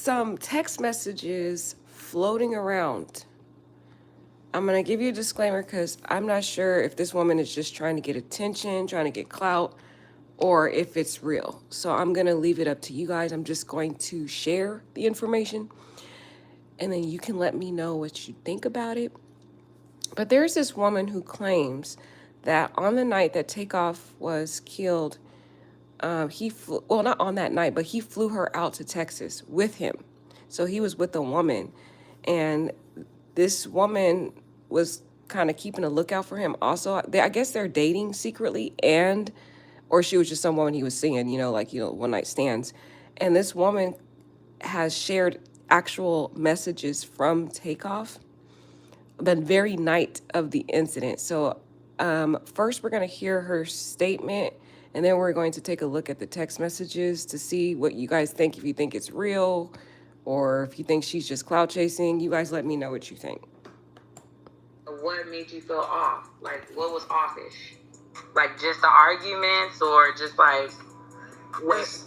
some text messages floating around. I'm going to give you a disclaimer because I'm not sure if this woman is just trying to get attention, trying to get clout, or if it's real. So I'm going to leave it up to you guys. I'm just going to share the information, and then you can let me know what you think about it. But there's this woman who claims that on the night that Takeoff was killed, he flew, well, not on that night, but he flew her out to Texas with him. So he was with a woman, and this woman was kind of keeping a lookout for him. Also, I guess they're dating secretly, or she was just some woman he was seeing, one night stands. And this woman has shared actual messages from Takeoff the very night of the incident. So first we're going to hear her statement, and then we're going to take a look at the text messages to see what you guys think, if you think it's real or if you think she's just cloud chasing. You guys let me know what you think. What made you feel off? Like, what was offish? Like, just the arguments, or just like, was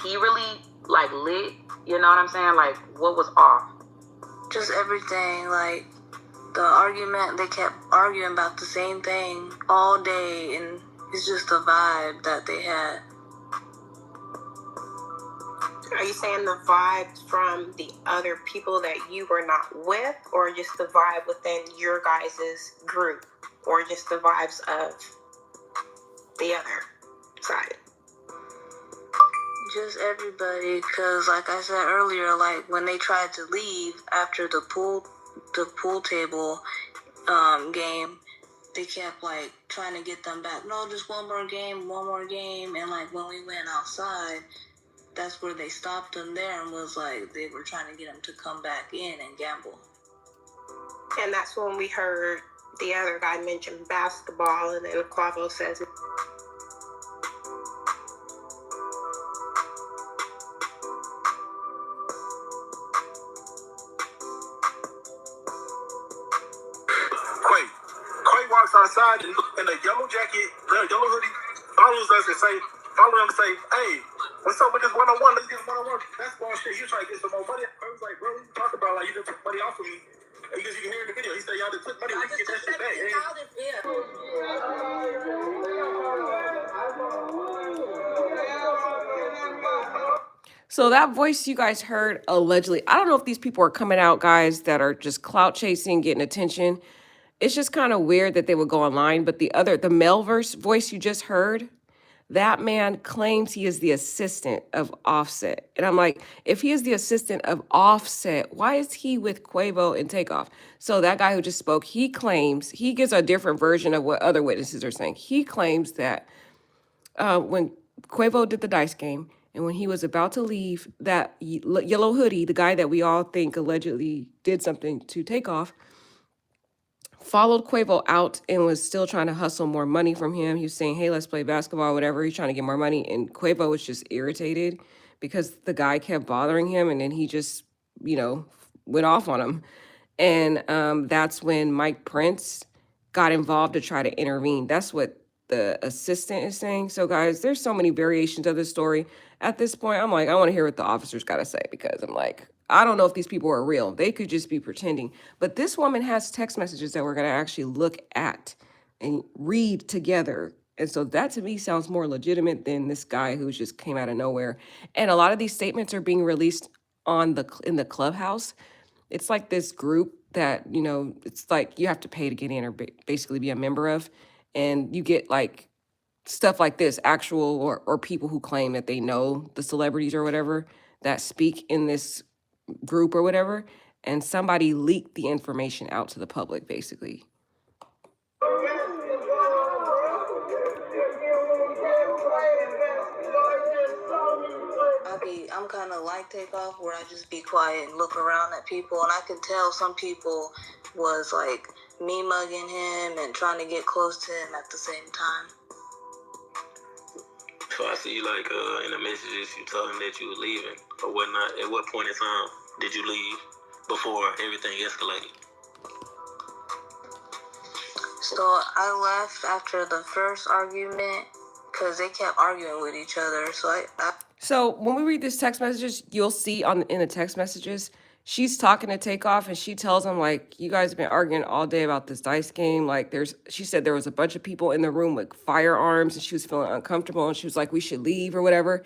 he really like lit? You know what I'm saying? Like, what was off? Just everything. Like, the argument, they kept arguing about the same thing all day, and it's just the vibe that they had. Are you saying the vibes from the other people that you were not with, or just the vibe within your guys' group, or just the vibes of the other side? Just everybody, because like I said earlier, like when they tried to leave after the pool table game, they kept like trying to get them back. No, just one more game. And like when we went outside, that's where they stopped them there and was like, they were trying to get them to come back in and gamble. And that's when we heard the other guy mention basketball, and then Quavo says, Quay walks outside in a yellow jacket, yellow hoodie, follows us and say, hey, what's up with this one-on-one? Let's get one-on-one basketball shit. You trying to get some more money? I was like, bro, what you talking about? Like, you just took money off of me. Because you can hear in the video, he said y'all just took money. We can get that shit back. So that voice you guys heard, allegedly, I don't know if these people are coming out, guys, that are just clout chasing, getting attention. It's just kind of weird that they would go online. But the male voice you just heard, that man claims he is the assistant of Offset. And I'm like, if he is the assistant of Offset, why is he with Quavo and Takeoff? So that guy who just spoke, he claims, he gives a different version of what other witnesses are saying. He claims that when Quavo did the dice game, and when he was about to leave, that yellow hoodie, the guy that we all think allegedly did something to Takeoff, followed Quavo out and was still trying to hustle more money from him. He was saying, hey, let's play basketball, whatever. He's trying to get more money. And Quavo was just irritated because the guy kept bothering him. And then he just, went off on him. And that's when Mike Prince got involved to try to intervene. That's what the assistant is saying. So, guys, there's so many variations of this story. At this point, I'm like, I want to hear what the officers got to say, because I'm like, I don't know if these people are real. They could just be pretending. But this woman has text messages that we're going to actually look at and read together. And so that to me sounds more legitimate than this guy who just came out of nowhere. And a lot of these statements are being released in the clubhouse. It's like this group that, it's like you have to pay to get in, or basically be a member of. And you get like stuff like this, actual or people who claim that they know the celebrities or whatever that speak in this group or whatever, and somebody leaked the information out to the public, basically. I'm kind of like Takeoff, where I just be quiet and look around at people, and I can tell some people was like me mugging him and trying to get close to him at the same time. So I see, like, in the messages, you told him that you were leaving or whatnot. At what point in time did you leave before everything escalated? So I left after the first argument because they kept arguing with each other. So So when we read this text messages, you'll see in the text messages, she's talking to Takeoff, and she tells him like, "You guys have been arguing all day about this dice game. Like, she said there was a bunch of people in the room with firearms, and she was feeling uncomfortable, and she was like, we should leave or whatever."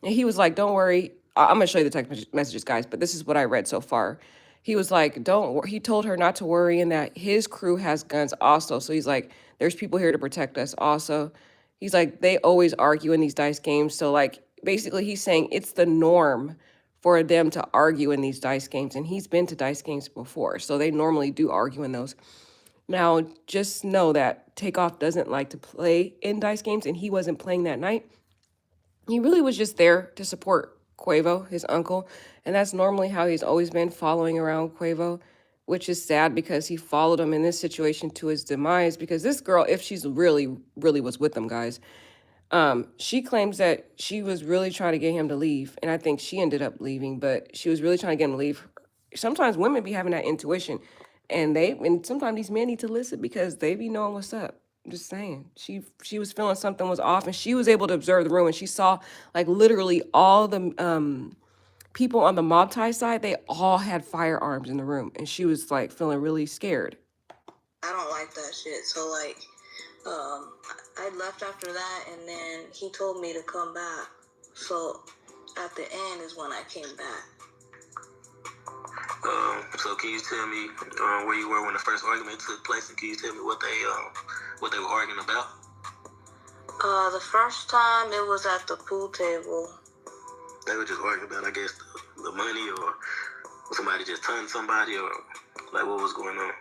And he was like, "Don't worry, I'm gonna show you the text messages, guys, but this is what I read so far." He was like, he told her not to worry, and that his crew has guns also. So he's like, "There's people here to protect us also." He's like, they always argue in these dice games. So like basically he's saying it's the norm for them to argue in these dice games. And he's been to dice games before. So they normally do argue in those. Now, just know that Takeoff doesn't like to play in dice games, and he wasn't playing that night. He really was just there to support Quavo, his uncle. And that's normally how he's always been, following around Quavo, which is sad because he followed him in this situation to his demise. Because this girl, if she's really, really was with them, guys, she claims that she was really trying to get him to leave. And I think she ended up leaving, but she was really trying to get him to leave. Sometimes women be having that intuition. And sometimes these men need to listen because they be knowing what's up. Just saying. She was feeling something was off, and she was able to observe the room, and she saw like literally all the people on the mob tie side, they all had firearms in the room, and she was like feeling really scared. I don't like that shit. So like, I left after that, and then he told me to come back. So at the end is when I came back. So can you tell me where you were when the first argument took place, and can you tell me what they were arguing about? The first time it was at the pool table. They were just arguing about, I guess, the money, or somebody just turned somebody, or like what was going on?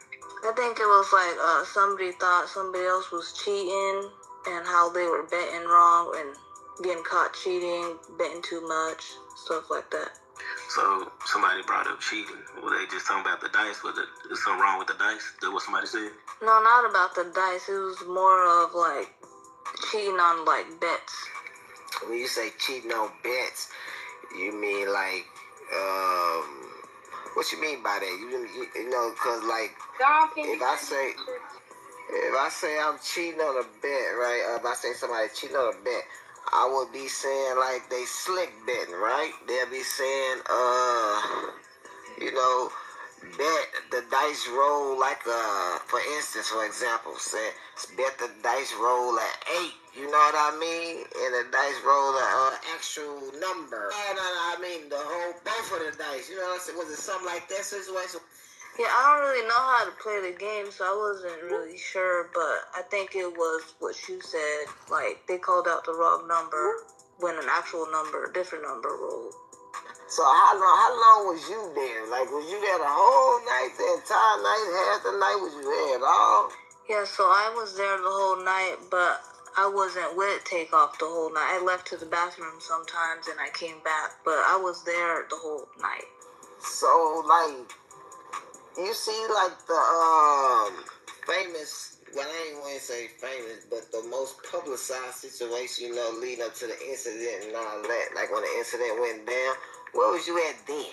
I think it was like somebody thought somebody else was cheating, and how they were betting wrong and getting caught cheating, betting too much, stuff like that. So somebody brought up cheating. Were they just talking about the dice? Was there something wrong with the dice? That what somebody said? No, not about the dice. It was more of like cheating on like bets. When you say cheating on bets, you mean like, what you mean by that? You know, cause like, if I say I'm cheating on a bet, right? If I say somebody cheating on a bet, I would be saying like they slick betting, right? They'll be saying, you know, bet the dice roll like, for instance, for example, say bet the dice roll at 8. You know what I mean? And the dice roll an actual number. And I mean the whole both of the dice. You know what I'm saying? Was it something like that situation? Yeah, I don't really know how to play the game, so I wasn't really sure, but I think it was what you said. Like, they called out the wrong number when an actual number, different number rolled. So how long was you there? Like, was you there the whole night, the entire night, half the night? Was you there at all? Yeah, so I was there the whole night, but I wasn't with Takeoff the whole night. I left to the bathroom sometimes, and I came back, but I was there the whole night. So, like, you see, like, the famous, well, I ain't want to say famous, but the most publicized situation, you know, leading up to the incident and all that, like when the incident went down, where was you at then?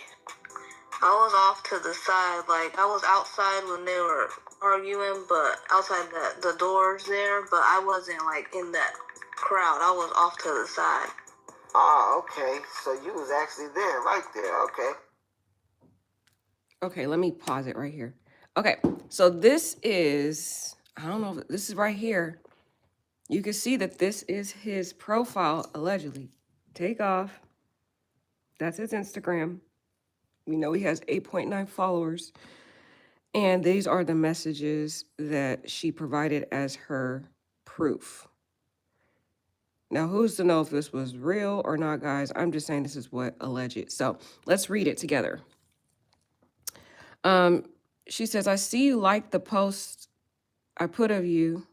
I was off to the side. Like, I was outside when they were arguing, but outside the doors there, but I wasn't, like, in that crowd. I was off to the side. Oh, okay. So you was actually there, right there. Okay. Okay, let me pause it right here. Okay, so this is, I don't know, this is right here. You can see that this is his profile, allegedly. Takeoff. That's his Instagram. We know he has 8.9 followers. And these are the messages that she provided as her proof. Now, who's to know if this was real or not, guys? I'm just saying this is what alleged. So let's read it together. She says, "I see you like the post I put of you."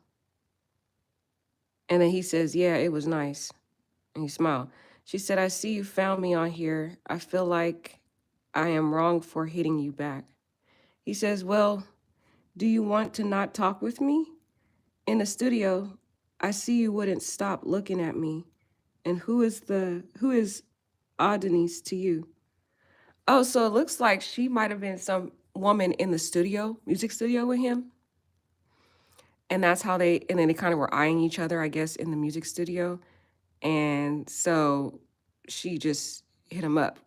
And then he says, "Yeah, it was nice." And he smiled. She said, "I see you found me on here. I feel like I am wrong for hitting you back." He says, "Well, do you want to not talk with me? In the studio, I see you wouldn't stop looking at me. And who is Adonis to you?" Oh, so it looks like she might have been some woman in the studio, music studio with him. And that's how and then they kind of were eyeing each other, I guess, in the music studio. And so she just hit him up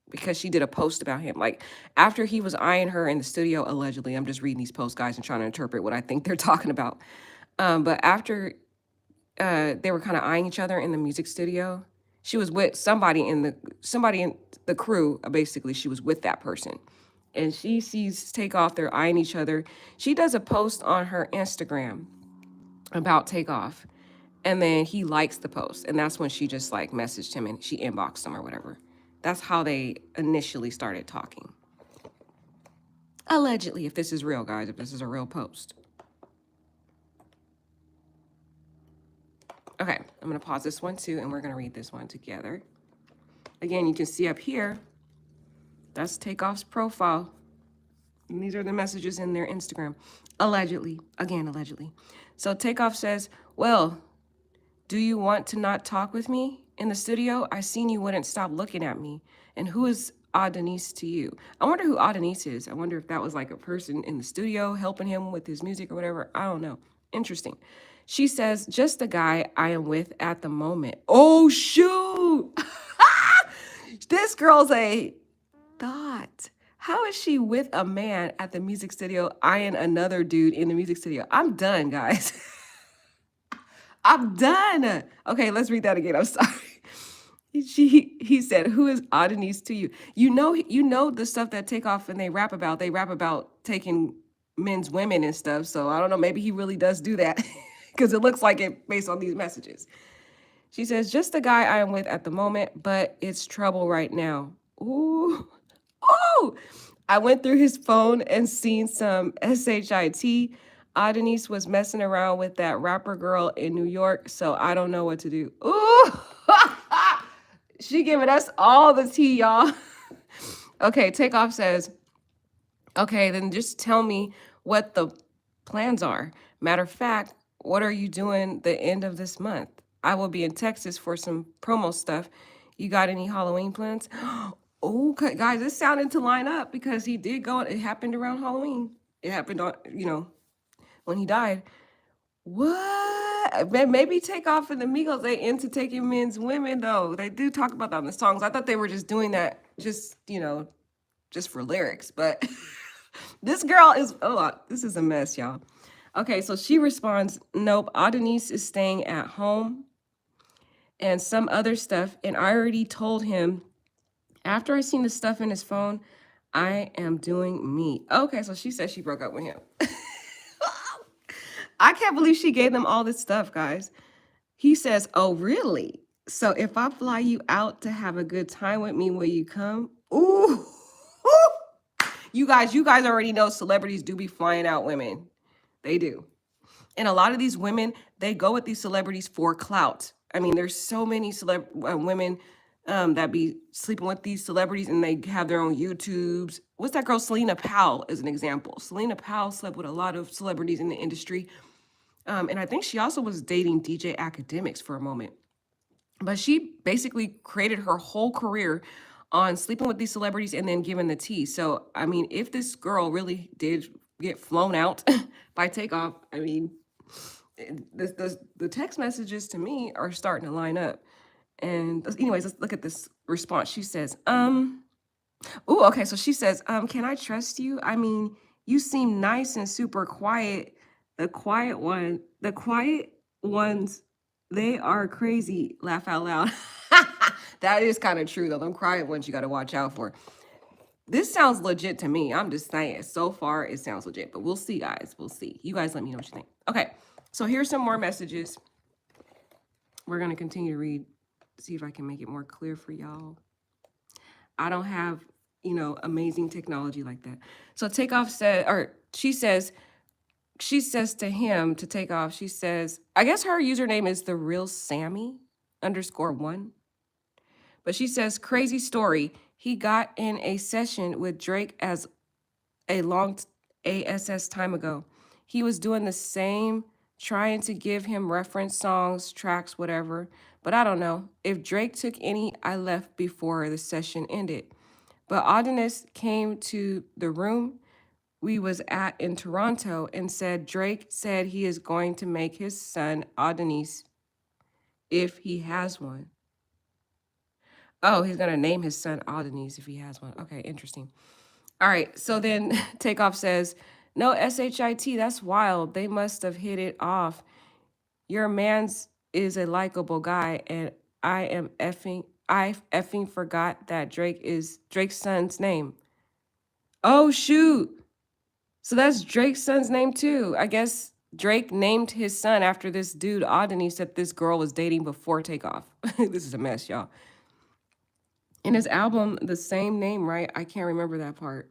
because she did a post about him. Like after he was eyeing her in the studio, allegedly. I'm just reading these posts, guys, and trying to interpret what I think they're talking about. But after they were kind of eyeing each other in the music studio, she was with somebody in the crew. Basically, she was with that person, and she sees Takeoff. They're eyeing each other. She does a post on her Instagram about Takeoff, and then he likes the post, and that's when she just like messaged him and she inboxed him or whatever. That's how they initially started talking. Allegedly, if this is real, guys, if this is a real post. Okay, I'm gonna pause this one too, and we're gonna read this one together. Again, you can see up here, that's Takeoff's profile. And these are the messages in their Instagram. Allegedly, again, allegedly. So Takeoff says, well, do you want to not talk with me? In the studio, I seen you wouldn't stop looking at me. And who is Adonis to you? I wonder who Adonis is. I wonder if that was like a person in the studio helping him with his music or whatever. I don't know. Interesting. She says, just the guy I am with at the moment. Oh, shoot. This girl's a thought. How is she with a man at the music studio eyeing another dude in the music studio? I'm done, guys. I'm done. Okay, let's read that again. I'm sorry. He said, who is Adonis to you? You know the stuff that Takeoff and they rap about. They rap about taking men's women and stuff. So I don't know, maybe he really does do that because it looks like it based on these messages. She says, just the guy I am with at the moment, but it's trouble right now. Ooh. Oh, I went through his phone and seen some SHIT. Adonis was messing around with that rapper girl in New York, so I don't know what to do. Ooh, she giving us all the tea, y'all. Okay, Takeoff says, okay, then just tell me what the plans are. Matter of fact, what are you doing the end of this month? I will be in Texas for some promo stuff. You got any Halloween plans? Okay, guys, this sounded to line up because he did go. It happened around Halloween. It happened on, when he died. What? Maybe Takeoff and the Migos, they into taking men's women, though. They do talk about that in the songs. I thought they were just doing that just for lyrics. But this girl is, this is a mess, y'all. Okay, so she responds, nope, Adonis is staying at home and some other stuff. And I already told him, after I seen the stuff in his phone, I am doing me. Okay, so she said she broke up with him. I can't believe she gave them all this stuff, guys. He says, oh, really? So if I fly you out to have a good time with me, will you come? Ooh. You guys already know celebrities do be flying out women. They do. And a lot of these women, they go with these celebrities for clout. I mean, there's so many women that be sleeping with these celebrities and they have their own YouTubes. What's that girl, Selena Powell, as an example. Selena Powell slept with a lot of celebrities in the industry. And I think she also was dating DJ Academics for a moment. But she basically created her whole career on sleeping with these celebrities and then giving the tea. So, I mean, if this girl really did get flown out by Takeoff, I mean, the text messages to me are starting to line up. And anyways, let's look at this response. She says, okay. So she says, can I trust you? I mean, you seem nice and super quiet. The quiet ones, they are crazy. Laugh out loud. That is kind of true though. Them quiet ones you got to watch out for. This sounds legit to me. I'm just saying, so far it sounds legit, but we'll see, guys. We'll see. You guys let me know what you think. Okay, so here's some more messages. We're going to continue to read, see if I can make it more clear for y'all. I don't have, amazing technology like that. So Takeoff said, or she says to him, to Takeoff, she says, I guess her username is the real Sammy _1. But she says, crazy story. He got in a session with Drake as a long ASS time ago. He was doing the same, trying to give him reference songs, tracks, whatever. But I don't know. If Drake took any, I left before the session ended. But Adonis came to the room we was at in Toronto and said Drake said he is going to make his son Adonis if he has one. Oh, he's gonna name his son Aldenese if he has one. Okay, interesting. All right, so then Takeoff says, no SHIT, that's wild. They must have hit it off. Your man's is a likable guy, and I effing forgot that Drake is Drake's son's name. Oh shoot. So that's Drake's son's name too. I guess Drake named his son after this dude, Aldenese, that this girl was dating before Takeoff. This is a mess, y'all. In his album, the same name, right? I can't remember that part.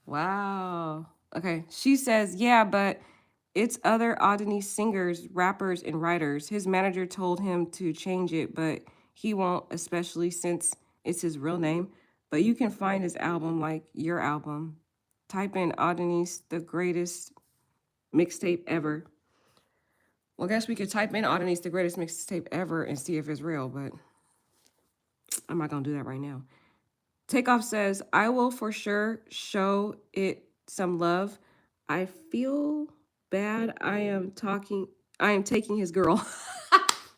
Wow. Okay. She says, yeah, but it's other Audini singers, rappers, and writers. His manager told him to change it, but he won't, especially since it's his real name. But you can find his album like your album. Type in Audini's the greatest mixtape ever. Well, I guess we could type in Audini's the greatest mixtape ever and see if it's real, but I'm not going to do that right now. Takeoff says, I will for sure show it some love. I feel bad. I am taking his girl.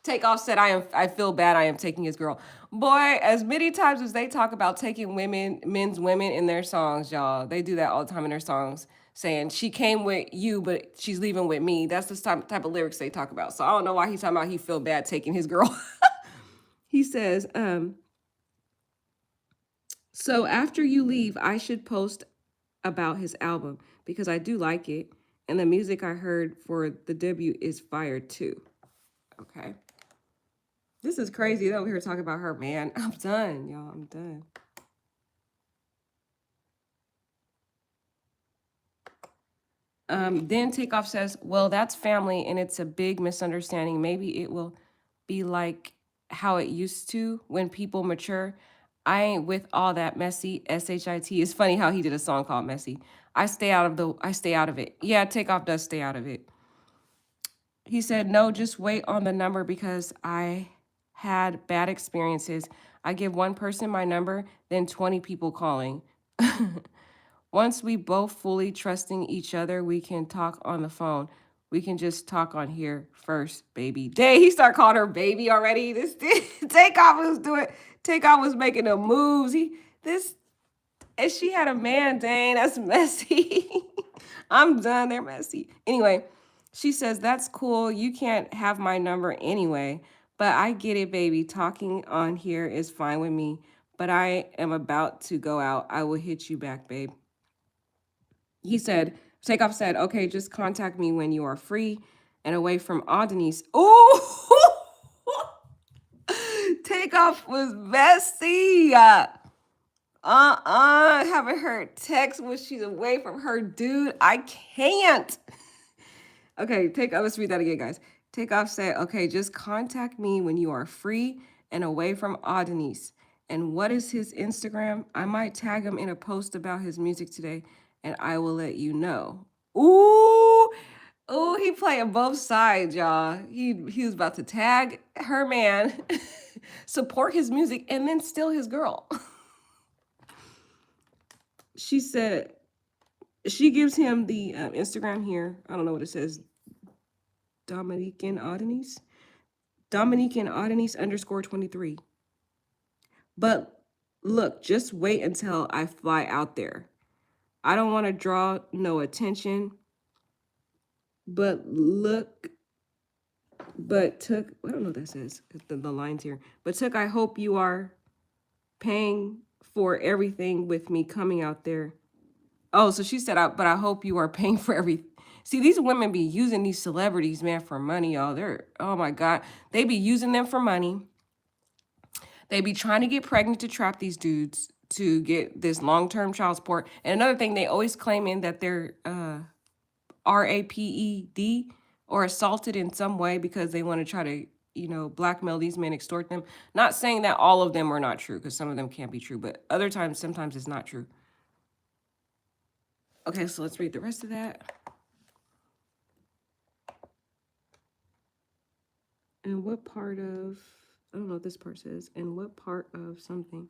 Takeoff said, I feel bad. I am taking his girl. Boy, as many times as they talk about taking men's women in their songs, y'all, they do that all the time in their songs, saying she came with you, but she's leaving with me. That's the type of lyrics they talk about. So I don't know why he's talking about he feel bad taking his girl. He says, so after you leave, I should post about his album because I do like it. And the music I heard for the debut is fire too. Okay. This is crazy. They're over here talking about her, man. I'm done, y'all. I'm done. Then Takeoff says, well, that's family and it's a big misunderstanding. Maybe it will be like how it used to when people mature. I ain't with all that messy SHIT. It's funny how he did a song called Messy. I stay out of it. Yeah, Takeoff does stay out of it. He said, no, just wait on the number because I had bad experiences. I give one person my number, then 20 people calling. Once we both fully trusting each other, we can talk on the phone. We can just talk on here first, baby. Dang, he started calling her baby already. This Takeoff was making the moves. And she had a man, dang, that's messy. I'm done, they're messy. Anyway, she says, that's cool. You can't have my number anyway, but I get it, baby. Talking on here is fine with me, but I am about to go out. I will hit you back, babe. He said, Takeoff said, okay, just contact me when you are free and away from Audini's. Ooh, Takeoff was messy. Haven't heard text when she's away from her dude. I can't. Okay, let's read that again, guys. Takeoff said, okay, just contact me when you are free and away from Audini's. And what is his Instagram? I might tag him in a post about his music today, and I will let you know. Ooh, he playing both sides, y'all. He was about to tag her man, support his music, and then steal his girl. She said, she gives him the Instagram here. I don't know what it says. Dominican Audini's _23. But look, just wait until I fly out there. I don't want to draw no attention. But took, I don't know what that says, the lines here. But took, I hope you are paying for everything with me coming out there. Oh, so she said, but I hope you are paying for everything. See, these women be using these celebrities, man, for money, y'all. Oh my God. They be using them for money. They be trying to get pregnant to trap these dudes to get this long-term child support. And another thing, they always claiming that they're RAPED or assaulted in some way because they want to try to, blackmail these men, extort them. Not saying that all of them are not true, because some of them can't be true, but sometimes it's not true. Okay, so let's read the rest of that. And what part of, I don't know what this part says, and what part of something.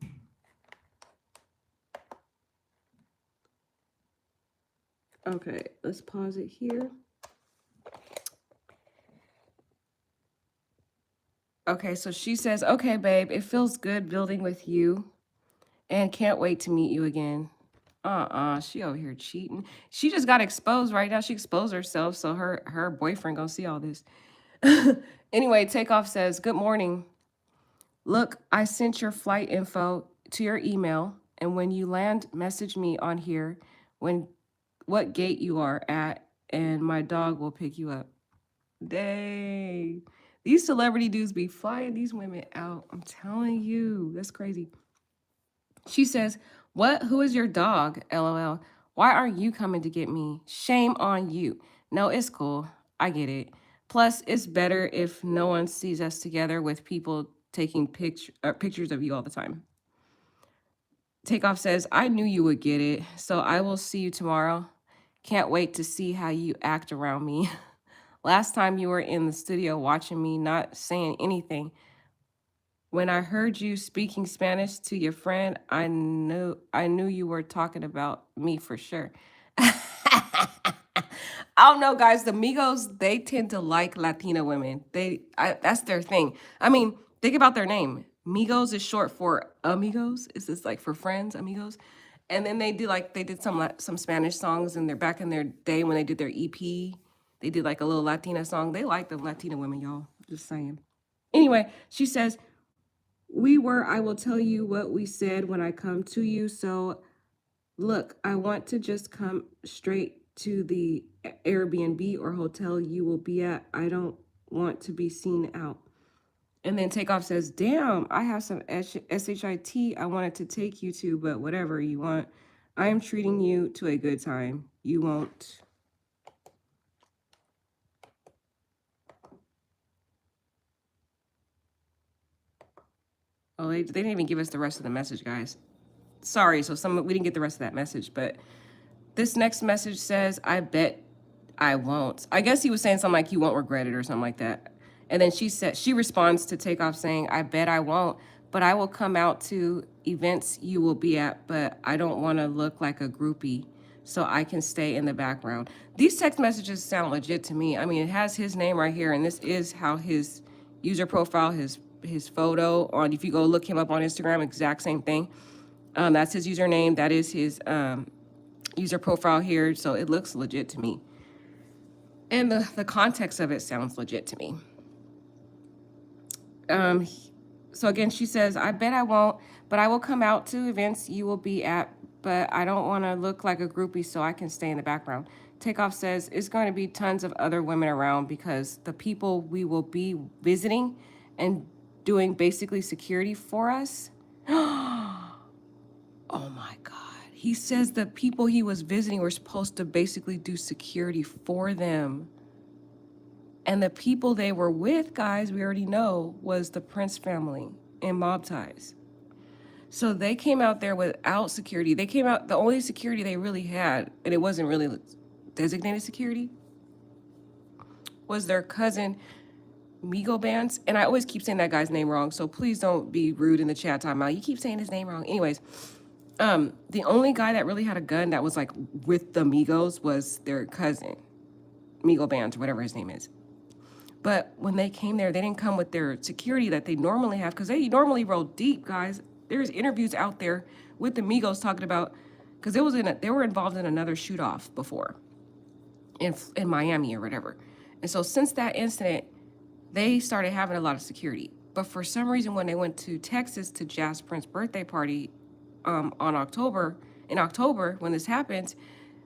Okay, let's pause it here. Okay, so she says, okay, babe, it feels good building with you and can't wait to meet you again. She over here cheating. She just got exposed right now. She exposed herself, so her boyfriend gonna see all this. Anyway, Takeoff says, good morning. Look, I sent your flight info to your email, and when you land, message me on here what gate you are at, and my dog will pick you up. Dang. These celebrity dudes be flying these women out. I'm telling you, that's crazy. She says, what? Who is your dog? LOL. Why aren't you coming to get me? Shame on you. No, it's cool. I get it. Plus, it's better if no one sees us together with people taking pictures of you all the time. Takeoff says, I knew you would get it, so I will see you tomorrow. Can't wait to see how you act around me. Last time you were in the studio watching me, not saying anything. When I heard you speaking Spanish to your friend, I knew you were talking about me for sure. I don't know, guys. The Migos, they tend to like Latina women. That's their thing. I mean, think about their name. Migos is short for amigos. It's just like for friends, amigos. And then they did some Spanish songs in back in their day when they did their EP. They did like a little Latina song. They like the Latina women, y'all. Just saying. Anyway, she says, I will tell you what we said when I come to you. So look, I want to just come straight to the Airbnb or hotel you will be at. I don't want to be seen out. And then Takeoff says, damn, I have some SHIT I wanted to take you to, but whatever you want. I am treating you to a good time. You won't. Oh, they didn't even give us the rest of the message, guys. Sorry, so we didn't get the rest of that message, but this next message says, I bet I won't. I guess he was saying something like you won't regret it or something like that. And then she responds to Takeoff saying, I bet I won't, but I will come out to events you will be at, but I don't want to look like a groupie, so I can stay in the background. These text messages sound legit to me. I mean, it has his name right here, and this is how his user profile, his photo on, if you go look him up on Instagram, exact same thing. That's his username. That is his user profile here. So it looks legit to me. And the context of it sounds legit to me. So again, she says, I bet I won't, but I will come out to events you will be at, but I don't want to look like a groupie, so I can stay in the background. Takeoff says, it's going to be tons of other women around because the people we will be visiting and doing basically security for us. Oh my God. He says the people he was visiting were supposed to basically do security for them. And the people they were with, guys, we already know, was the Prince family and mob ties. So they came out there without security. They came out, the only security they really had, and it wasn't really designated security, was their cousin Migo Bands. And I always keep saying that guy's name wrong, so please don't be rude in the chat time out. You keep saying his name wrong. Anyways, the only guy that really had a gun that was like with the Migos was their cousin, Migo Bands, or whatever his name is. But when they came there, they didn't come with their security that they normally have, because they normally roll deep, guys. There's interviews out there with the Migos talking about, because they were involved in another shoot-off before in Miami or whatever. And so since that incident, they started having a lot of security. But for some reason, when they went to Texas to Jazz Prince's birthday party in October, when this happened,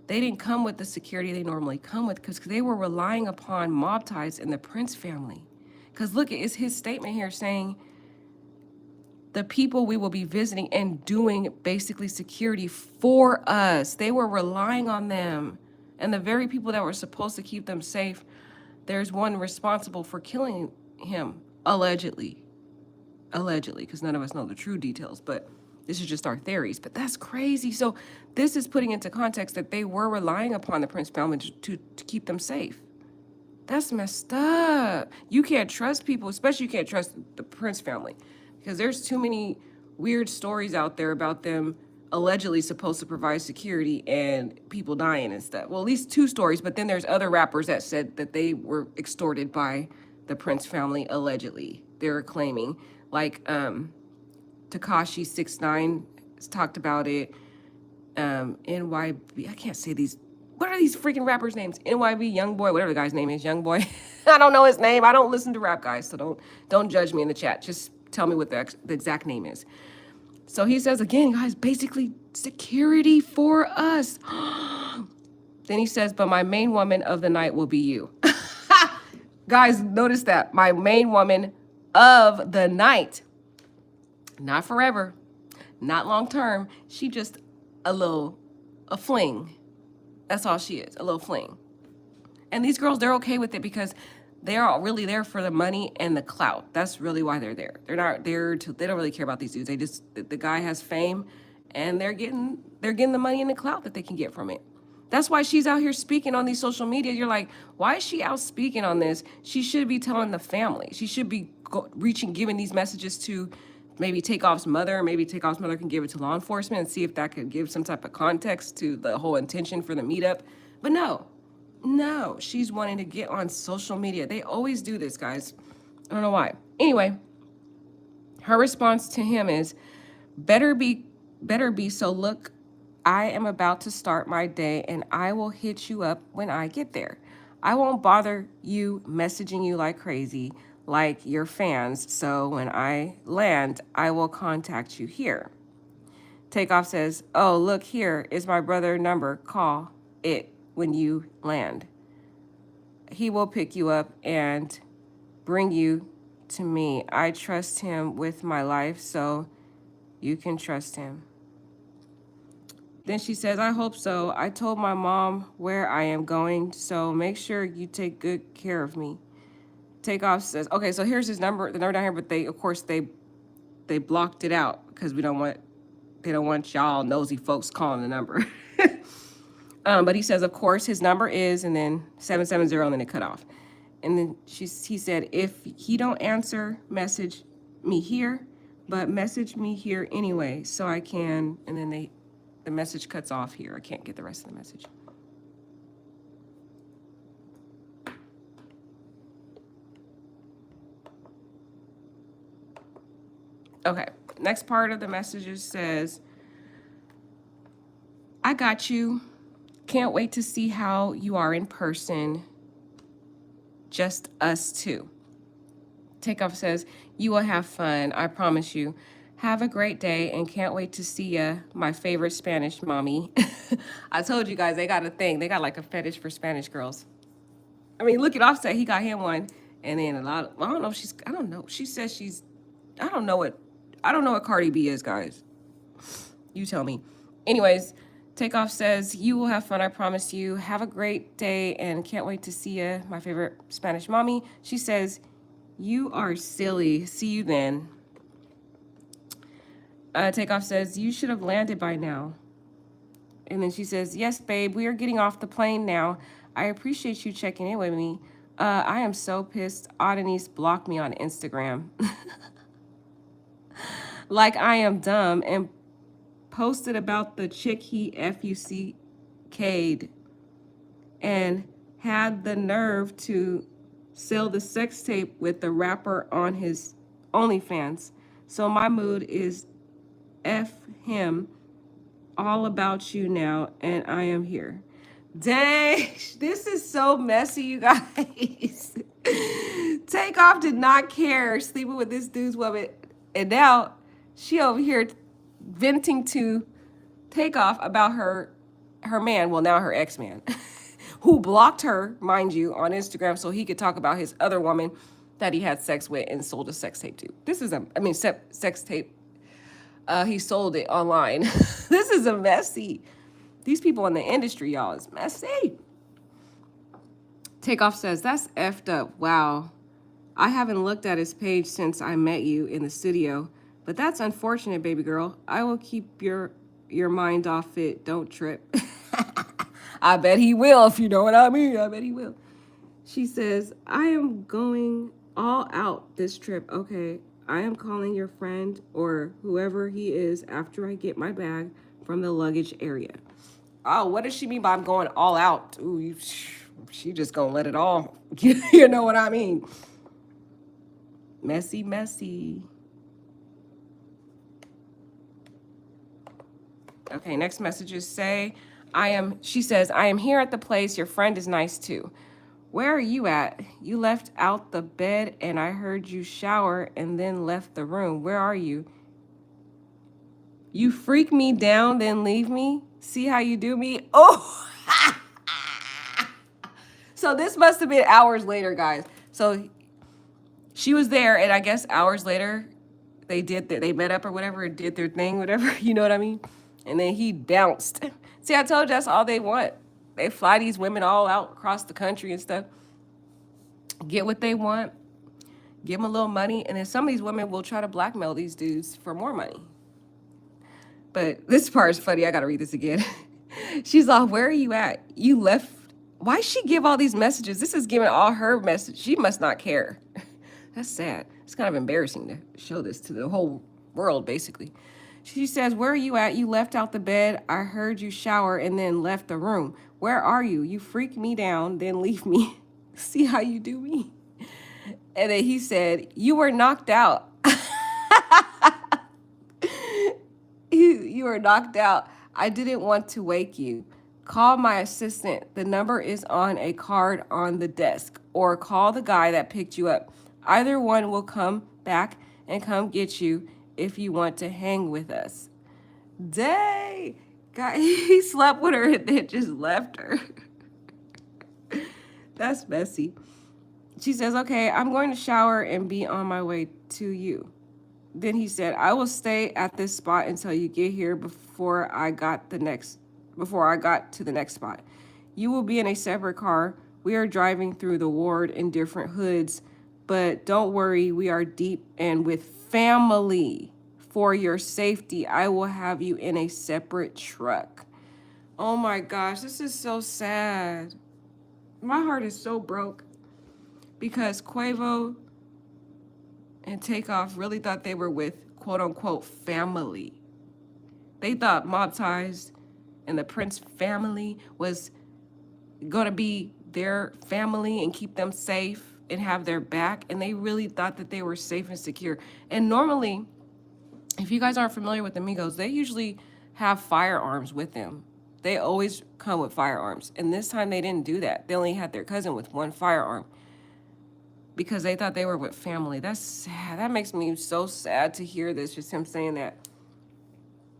they didn't come with the security they normally come with, because they were relying upon mob ties in the Prince family. Because look, it's his statement here saying, the people we will be visiting and doing basically security for us. They were relying on them. And the very people that were supposed to keep them safe, there's one responsible for killing him, allegedly. Allegedly, because none of us know the true details, but this is just our theories. But that's crazy. So this is putting into context that they were relying upon the Prince family to keep them safe. That's messed up. You can't trust people, especially you can't trust the Prince family, because there's too many weird stories out there about them allegedly supposed to provide security and people dying and stuff. Well, at least 2 stories, but then there's other rappers that said that they were extorted by the Prince family allegedly. they're claiming. Like Tekashi 6ix9ine has talked about it. NYB, I can't say these. What are these freaking rappers' names? NYB, Youngboy, whatever the guy's name is, Youngboy. I don't know his name. I don't listen to rap guys, so don't judge me in the chat. Just tell me what the exact name is. So he says again, guys, basically security for us. Then he says, but my main woman of the night will be you. Guys, notice that. My main woman of the night. Not forever. Not long term. She just a fling. That's all she is, a little fling. And these girls, they're okay with it because they're all really there for the money and the clout. That's really why they're there. They're not there to, they don't really care about these dudes. They just, the guy has fame and they're getting the money and the clout that they can get from it. That's why she's out here speaking on these social media. You're like, why is she out speaking on this? She should be telling the family. She should be giving these messages to maybe Takeoff's mother. Maybe Takeoff's mother can give it to law enforcement and see if that could give some type of context to the whole intention for the meetup. But no, she's wanting to get on social media. They always do this, guys. I don't know why. Anyway, her response to him is, better be, so look, I am about to start my day and I will hit you up when I get there. I won't bother you messaging you like crazy, like your fans. So when I land, I will contact you here. Takeoff says, oh, look, here is my brother number. Call it when you land. He will pick you up and bring you to me. I trust him with my life, so you can trust him. Then she says, I hope so. I told my mom where I am going, so make sure you take good care of me. Takeoff says, okay, so here's his number, the number down here, but they, of course, they blocked it out because they don't want y'all nosy folks calling the number. But he says, of course, his number is, and then 770, and then it cut off. And then he said, if he don't answer, message me here, but message me here anyway, so I can, and then the message cuts off here. I can't get the rest of the message. Okay, next part of the messages says, I got you. Can't wait to see how you are in person. Just us two. Takeoff says, you will have fun, I promise you. Have a great day and can't wait to see ya, my favorite Spanish mommy. I told you guys, they got a thing. They got like a fetish for Spanish girls. I mean, look at Offset. He got him one. And then a lot of, I don't know. She says she's, I don't know what Cardi B is, guys. You tell me. Anyways, Takeoff says, you will have fun, I promise you. Have a great day and can't wait to see ya, my favorite Spanish mommy. She says, you are silly. See you then. Takeoff says, you should have landed by now. And then she says, yes, babe, we are getting off the plane now. I appreciate you checking in with me. I am so pissed. Audenice blocked me on Instagram. Like I am dumb and posted about the chick he FUCK'd and had the nerve to sell the sex tape with the rapper on his OnlyFans. So my mood is F him, all about you now, and I am here. Dang, this is so messy, you guys. Takeoff did not care sleeping with this dude's woman, and now she over here venting to Takeoff about her man, well, now her ex-man, who blocked her, mind you, on Instagram so he could talk about his other woman that he had sex with and sold a sex tape to. This is sex tape. He sold it online. This is a messy. These people in the industry, y'all, is messy. Takeoff says, that's effed up. Wow. I haven't looked at his page since I met you in the studio, but that's unfortunate, baby girl. I will keep your mind off it. Don't trip. I bet he will, if you know what I mean. I bet he will. She says, I am going all out this trip. Okay, I am calling your friend or whoever he is after I get my bag from the luggage area. Oh, what does she mean by I'm going all out? Ooh, she just gonna let it all. You know what I mean? Messy, messy. Okay, next messages say, she says, I am here at the place. Your friend is nice too. Where are you at? You left out the bed and I heard you shower and then left the room. Where are you? You freak me down, then leave me? See how you do me? Oh! So this must have been hours later, guys. So she was there, and I guess hours later, they met up or whatever, and did their thing, whatever, you know what I mean? And then he bounced. See, I told you that's all they want. They fly these women all out across the country and stuff, get what they want, give them a little money, and then some of these women will try to blackmail these dudes for more money. But this part is funny. I gotta read this again. She's like, where are you at? You left. Why she give all these messages? This is giving all her message. She must not care. That's sad. It's kind of embarrassing to show this to the whole world, basically. She says, where are you at? You left out the bed. I heard you shower and then left the room. Where are you? You freak me down, then leave me. See how you do me? And then he said, you were knocked out. You were knocked out. I didn't want to wake you. Call my assistant. The number is on a card on the desk. Or call the guy that picked you up. Either one will come back and come get you if you want to hang with us. Dang. God, he slept with her and then just left her. That's messy. She says, okay, I'm going to shower and be on my way to you. Then he said, I will stay at this spot until you get here before I got to the next spot. You will be in a separate car. We are driving through the ward in different hoods, but don't worry, we are deep and with family. For your safety, I will have you in a separate truck. Oh my gosh, this is so sad. My heart is so broke because Quavo and Takeoff really thought they were with quote-unquote family. They thought Mob Ties and the Prince family was going to be their family and keep them safe and have their back, and they really thought that they were safe and secure. And normally, if you guys aren't familiar with the Migos, they usually have firearms with them. They always come with firearms, and this time they didn't do that. They only had their cousin with one firearm because they thought they were with family. That's sad. That makes me so sad to hear this, just him saying that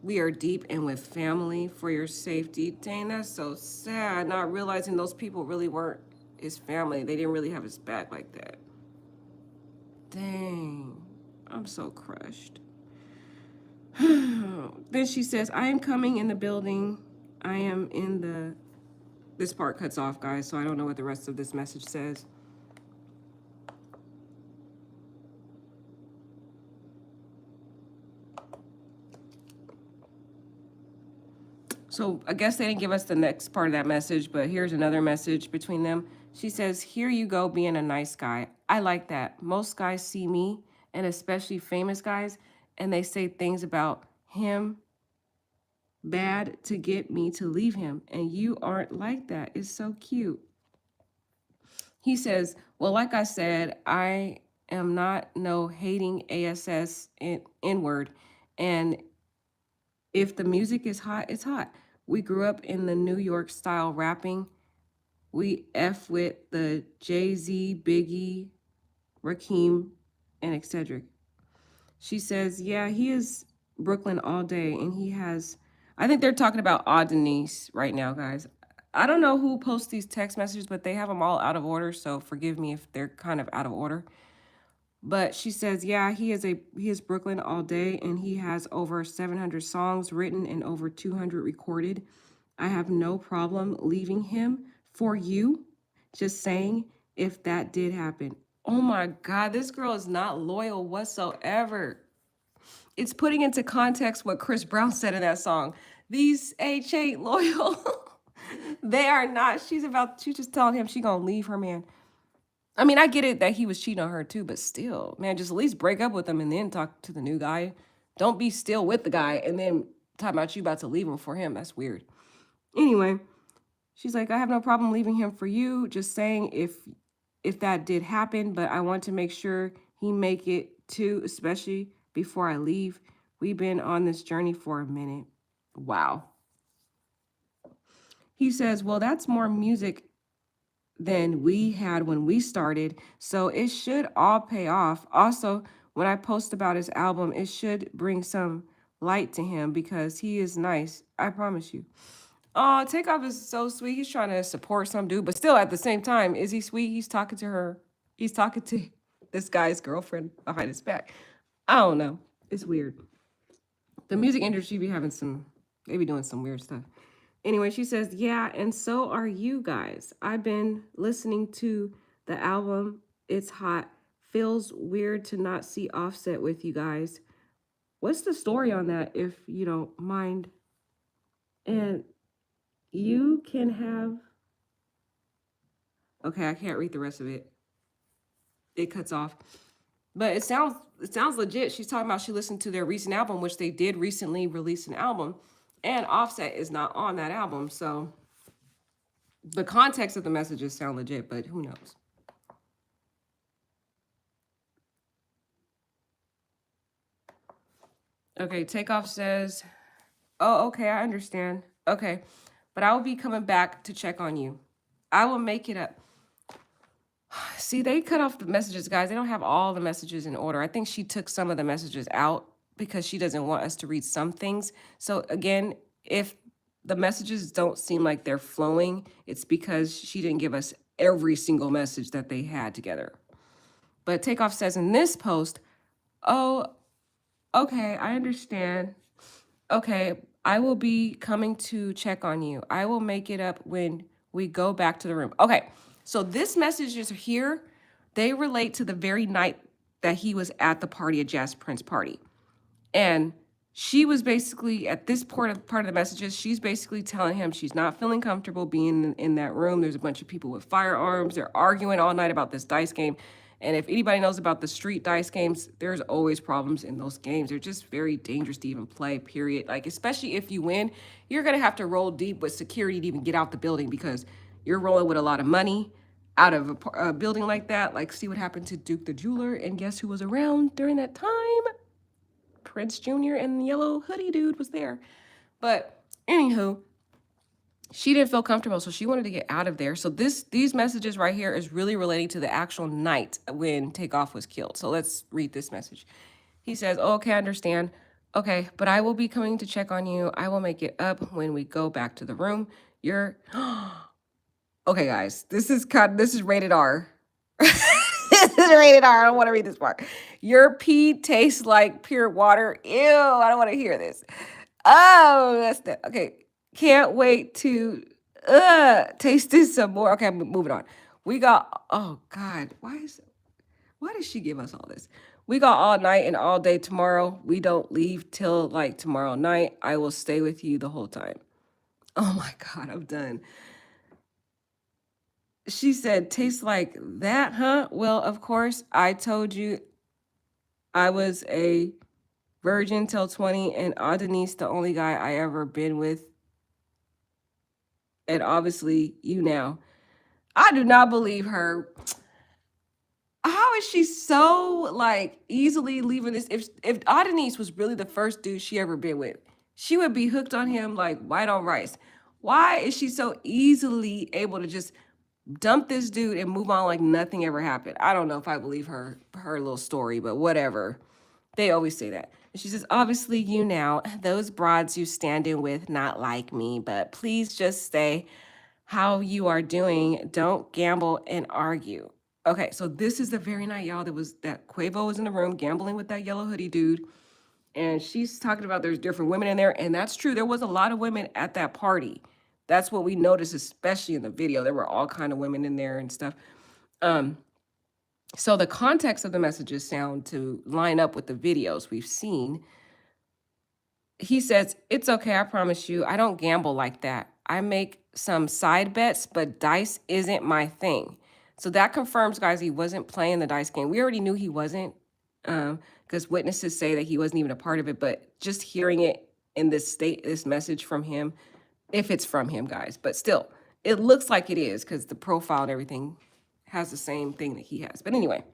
we are deep and with family for your safety. Dang, that's so sad. Not realizing those people really weren't his family. They didn't really have his back like that. Dang, I'm so crushed. Then she says, I am coming in the building. I am in the... This part cuts off, guys, so I don't know what the rest of this message says. So I guess they didn't give us the next part of that message, but here's another message between them. She says, here you go being a nice guy. I like that. Most guys see me, and especially famous guys, and they say things about him bad to get me to leave him. And you aren't like that. It's so cute. He says, well, like I said, I am not no hating ASS N-word. And if the music is hot, it's hot. We grew up in the New York style rapping. We F with the Jay-Z, Biggie, Rakim, and etc. She says, yeah, he is Brooklyn all day, and he has... I think they're talking about Denise right now, guys. I don't know who posts these text messages, but they have them all out of order, so forgive me if they're kind of out of order. But she says, yeah, he is Brooklyn all day, and he has over 700 songs written and over 200 recorded. I have no problem leaving him for you. Just saying, if that did happen. Oh my God, this girl is not loyal whatsoever. It's putting into context what Chris Brown said in that song. These H ain't loyal. They are not. She's just telling him she gonna leave her man. I mean, I get it that he was cheating on her too, but still, man, just at least break up with him and then talk to the new guy. Don't be still with the guy and then talk about you about to leave him for him. That's weird. Anyway, she's like, I have no problem leaving him for you. Just saying if that did happen, but I want to make sure he make it too, especially before I leave. We've been on this journey for a minute. Wow. He says, well, that's more music than we had when we started, so it should all pay off. Also, when I post about his album, it should bring some light to him because he is nice. I promise you. Oh, Takeoff is so sweet. He's trying to support some dude, but still at the same time, is he sweet? He's talking to her. He's talking to this guy's girlfriend behind his back. I don't know. It's weird. The music industry be having they be doing some weird stuff. Anyway, she says, yeah, and so are you guys. I've been listening to the album. It's hot. Feels weird to not see Offset with you guys. What's the story on that, if you don't mind? And you can have... Okay, I can't read the rest of it. It cuts off. But it sounds legit. She's talking about she listened to their recent album, which they did recently release an album. And Offset is not on that album, so the context of the messages sound legit, but who knows? Okay, Takeoff says, oh, okay, I understand. Okay, but I will be coming back to check on you. I will make it up. See, they cut off the messages, guys. They don't have all the messages in order. I think she took some of the messages out because she doesn't want us to read some things. So again, if the messages don't seem like they're flowing, it's because she didn't give us every single message that they had together. But Takeoff says in this post, oh, okay, I understand. Okay, I will be coming to check on you. I will make it up when we go back to the room. Okay, so this message is here. They relate to the very night that he was at the party, at Jazz Prince party. And she was basically, at this part of the messages, she's basically telling him she's not feeling comfortable being in that room. There's a bunch of people with firearms. They're arguing all night about this dice game. And if anybody knows about the street dice games, there's always problems in those games. They're just very dangerous to even play, period. Like, especially if you win, you're going to have to roll deep with security to even get out the building because you're rolling with a lot of money out of a building like that. Like, see what happened to Duke the Jeweler. And guess who was around during that time? Prince Jr. and the yellow hoodie dude was there. But anywho, she didn't feel comfortable, so she wanted to get out of there. So these messages right here is really relating to the actual night when Takeoff was killed. So let's read this message. He says, oh, okay, I understand. Okay, but I will be coming to check on you. I will make it up when we go back to the room. You're... Okay, guys, this is rated R. This is rated R. I don't want to read this part. Your pee tastes like pure water. Ew, I don't want to hear this. Oh, that's the... Okay. Can't wait to taste this some more. Okay, I'm moving on. We got... Oh, God. Why does she give us all this? We got all night and all day tomorrow. We don't leave till like tomorrow night. I will stay with you the whole time. Oh, my God. I'm done. She said, tastes like that, huh? Well, of course, I told you I was a virgin till 20 and Adonis, the only guy I ever been with. And obviously, you now. I do not believe her. How is she so, like, easily leaving this? If Adonis was really the first dude she ever been with, she would be hooked on him like white on rice. Why is she so easily able to just dump this dude and move on like nothing ever happened? I don't know if I believe her little story, but whatever. They always say that. And she says, obviously, you now, those broads you standing with, not like me, but please just stay how you are doing. Don't gamble and argue. Okay, so this is the very night, y'all, that Quavo was in the room gambling with that yellow hoodie dude. And she's talking about there's different women in there. And that's true. There was a lot of women at that party. That's what we noticed, especially in the video. There were all kind of women in there and stuff. So the context of the messages sound to line up with the videos we've seen. He says, it's okay, I promise you. I don't gamble like that. I make some side bets, but dice isn't my thing. So that confirms, guys, he wasn't playing the dice game. We already knew he wasn't, because witnesses say that he wasn't even a part of it. But just hearing it in this message from him, if it's from him, guys. But still, it looks like it is because the profile and everything has the same thing that he has. But anyway,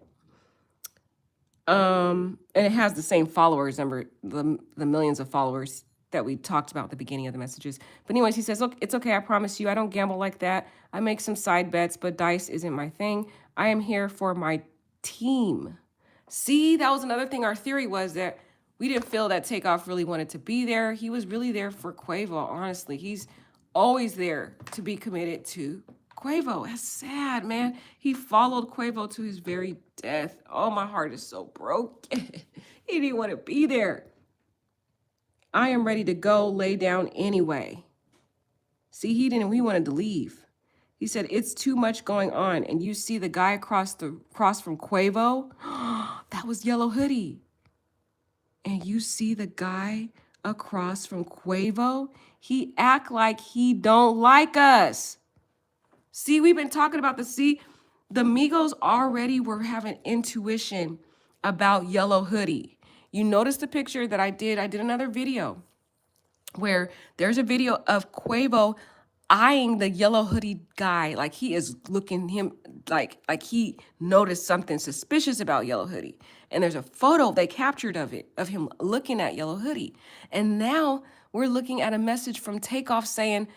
And it has the same followers number, the millions of followers that we talked about at the beginning of the messages. But anyways, he says, look, it's okay. I promise you, I don't gamble like that. I make some side bets, but dice isn't my thing. I am here for my team. See, that was another thing. Our theory was that we didn't feel that Takeoff really wanted to be there. He was really there for Quavo, honestly. He's always there to be committed to Quavo. That's sad, man. He followed Quavo to his very death. Oh, my heart is so broken. He didn't want to be there. I am ready to go lay down anyway. See, he wanted to leave. He said, it's too much going on. And you see the guy across from Quavo? That was Yellow Hoodie. And you see the guy across from Quavo? He act like he don't like us. See, we've been talking about the Migos already were having intuition about Yellow Hoodie. You notice the picture that I did another video where there's a video of Quavo eyeing the Yellow Hoodie guy, like he is looking him like he noticed something suspicious about Yellow Hoodie. And there's a photo they captured of him looking at Yellow Hoodie. And now we're looking at a message from Takeoff saying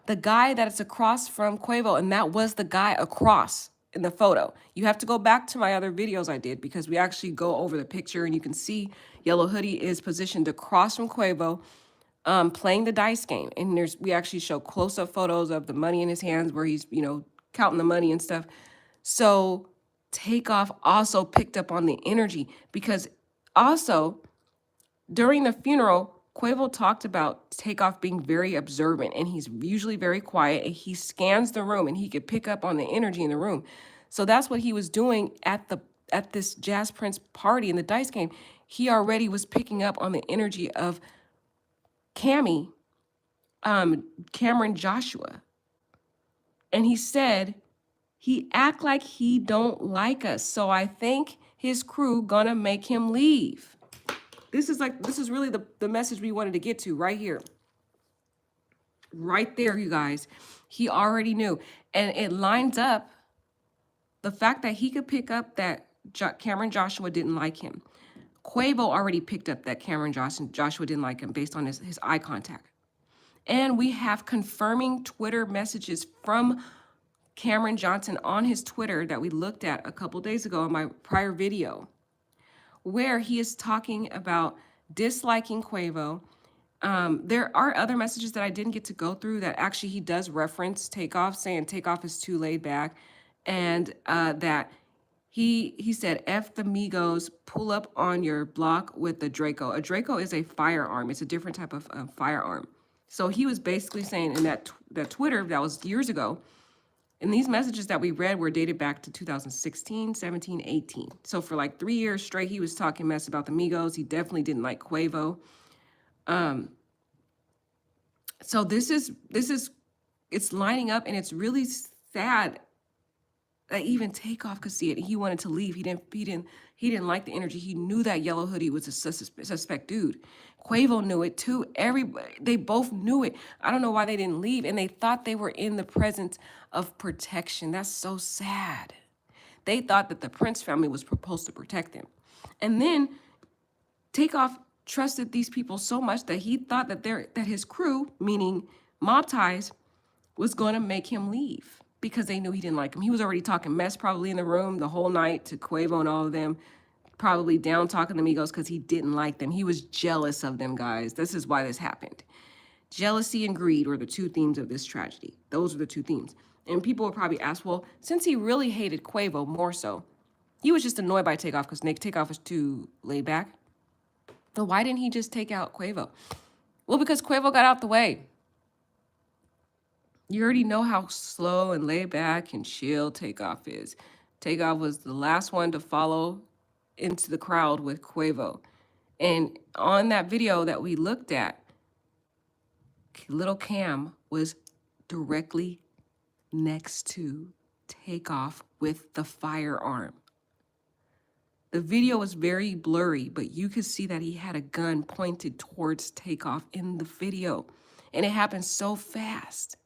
the guy that is across from Quavo, and that was the guy across in the photo. You have to go back to my other videos I did because we actually go over the picture and you can see Yellow Hoodie is positioned across from Quavo, playing the dice game. And we actually show close-up photos of the money in his hands where he's, counting the money and stuff. So Takeoff also picked up on the energy because also during the funeral, Quavo talked about Takeoff being very observant, and he's usually very quiet, and he scans the room and he could pick up on the energy in the room. So that's what he was doing at this Jazz Prince party in the dice game. He already was picking up on the energy of Cameron Joshua. And he said, he act like he don't like us. So I think his crew gonna make him leave. This is really the message we wanted to get to right here. Right there, you guys. He already knew. And it lines up the fact that he could pick up that Cameron Joshua didn't like him. Quavo already picked up that Cameron Joshua didn't like him based on his eye contact. And we have confirming Twitter messages from Cameron Johnson on his Twitter that we looked at a couple days ago in my prior video, where he is talking about disliking Quavo. There are other messages that I didn't get to go through that actually he does reference Takeoff, saying Takeoff is too laid back, and that he said, F the Migos, pull up on your block with the Draco. A Draco is a firearm. It's a different type of firearm. So he was basically saying in that Twitter, that was years ago, and these messages that we read were dated back to 2016, 17, 18. So for like 3 years straight, he was talking mess about the Migos. He definitely didn't like Quavo. So this is it's lining up, and it's really sad that even Takeoff could see it. He wanted to leave. He didn't like the energy. He knew that Yellow Hoodie was a suspect dude. Quavo knew it too. They both knew it. I don't know why they didn't leave, and they thought they were in the presence of protection. That's so sad. They thought that the Prince family was supposed to protect them. And then Takeoff trusted these people so much that he thought that his crew, meaning Mob Ties, was going to make him leave because they knew he didn't like him. He was already talking mess probably in the room the whole night to Quavo and all of them, probably down talking to Migos because he didn't like them. He was jealous of them, guys. This is why this happened. Jealousy and greed were the two themes of this tragedy. Those were the two themes. And people would probably ask, well, since he really hated Quavo more so, he was just annoyed by Takeoff because Takeoff was too laid back. So why didn't he just take out Quavo? Well, because Quavo got out the way. You already know how slow and laid back and chill Takeoff is. Takeoff was the last one to follow into the crowd with Quavo. And on that video that we looked at, little Cam was directly next to Takeoff with the firearm. The video was very blurry, but you could see that he had a gun pointed towards Takeoff in the video. And it happened so fast.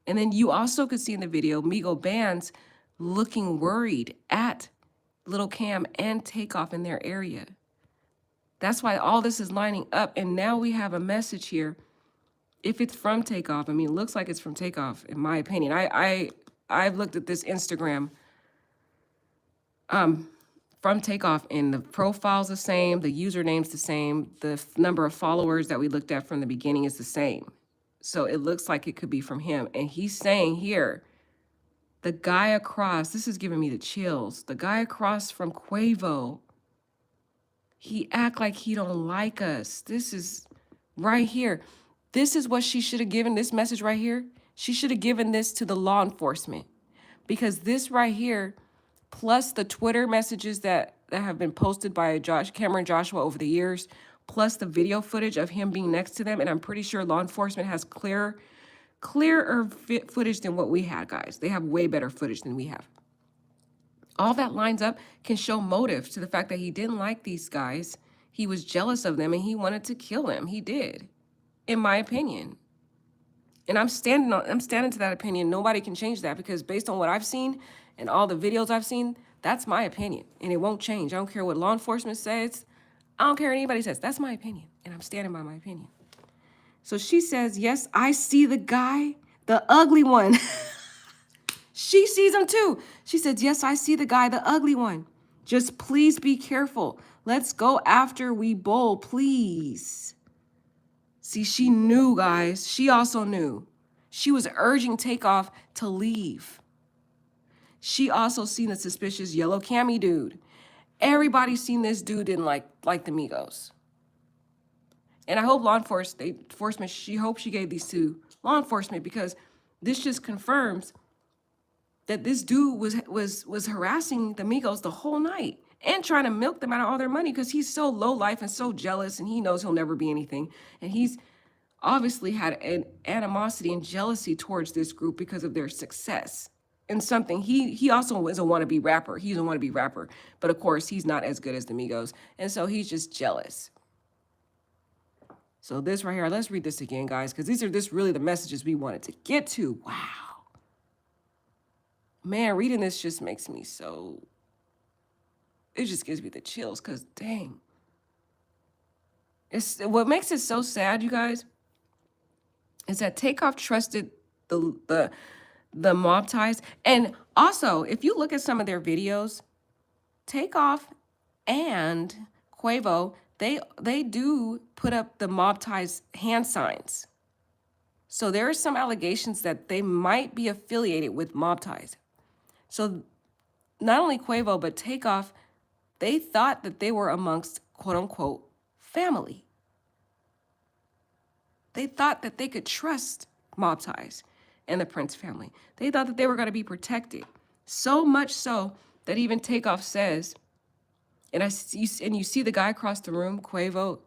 And then you also could see in the video Migo Bands looking worried at Lil Cam and Takeoff in their area. That's why all this is lining up. And now we have a message here. If it's from Takeoff, I mean, it looks like it's from Takeoff, in my opinion. I've looked at this Instagram from Takeoff, and the profile's the same, the username's the same, the number of followers that we looked at from the beginning is the same. So it looks like it could be from him. And he's saying here, the guy across, this is giving me the chills. The guy across from Quavo, he act like he don't like us. This is right here. This is what she should have given, this message right here. She should have given this to the law enforcement, because this right here, plus the Twitter messages that have been posted by Cameron Joshua over the years, plus the video footage of him being next to them, and I'm pretty sure law enforcement has clearer footage than what we had, guys. They have way better footage than we have. All that lines up can show motive to the fact that he didn't like these guys. He was jealous of them and he wanted to kill them. He did, in my opinion. And I'm standing to that opinion. Nobody can change that, because based on what I've seen and all the videos I've seen, that's my opinion. And it won't change. I don't care what law enforcement says. I don't care what anybody says. That's my opinion. And I'm standing by my opinion. So she says, yes, I see the guy, the ugly one. She sees him too. She said, yes, I see the guy, the ugly one. Just please be careful. Let's go after we bowl, please. See, she knew, guys. She also knew. She was urging Takeoff to leave. She also seen the suspicious yellow cami dude. Everybody seen this dude didn't like the Migos. And I hope law enforcement, she hopes she gave these to law enforcement, because this just confirms that this dude was harassing the Migos the whole night and trying to milk them out of all their money, because he's so low life and so jealous, and he knows he'll never be anything. And he's obviously had an animosity and jealousy towards this group because of their success. And something, he also is a wannabe rapper. He's a wannabe rapper. But of course, he's not as good as the Migos. And so he's just jealous. So this right here, let's read this again, guys, because these are really the messages we wanted to get to. Wow. Man, reading this just makes me so, it just gives me the chills, because dang. What makes it so sad, you guys, is that Takeoff trusted the mob ties. And also, if you look at some of their videos, Takeoff and Quavo, they do put up the mob ties hand signs. So there are some allegations that they might be affiliated with mob ties. So not only Quavo, but Takeoff, they thought that they were amongst quote unquote family. They thought that they could trust mob ties and the Prince family. They thought that they were going to be protected. So much so that even Takeoff says, and you see the guy across the room, Quavo,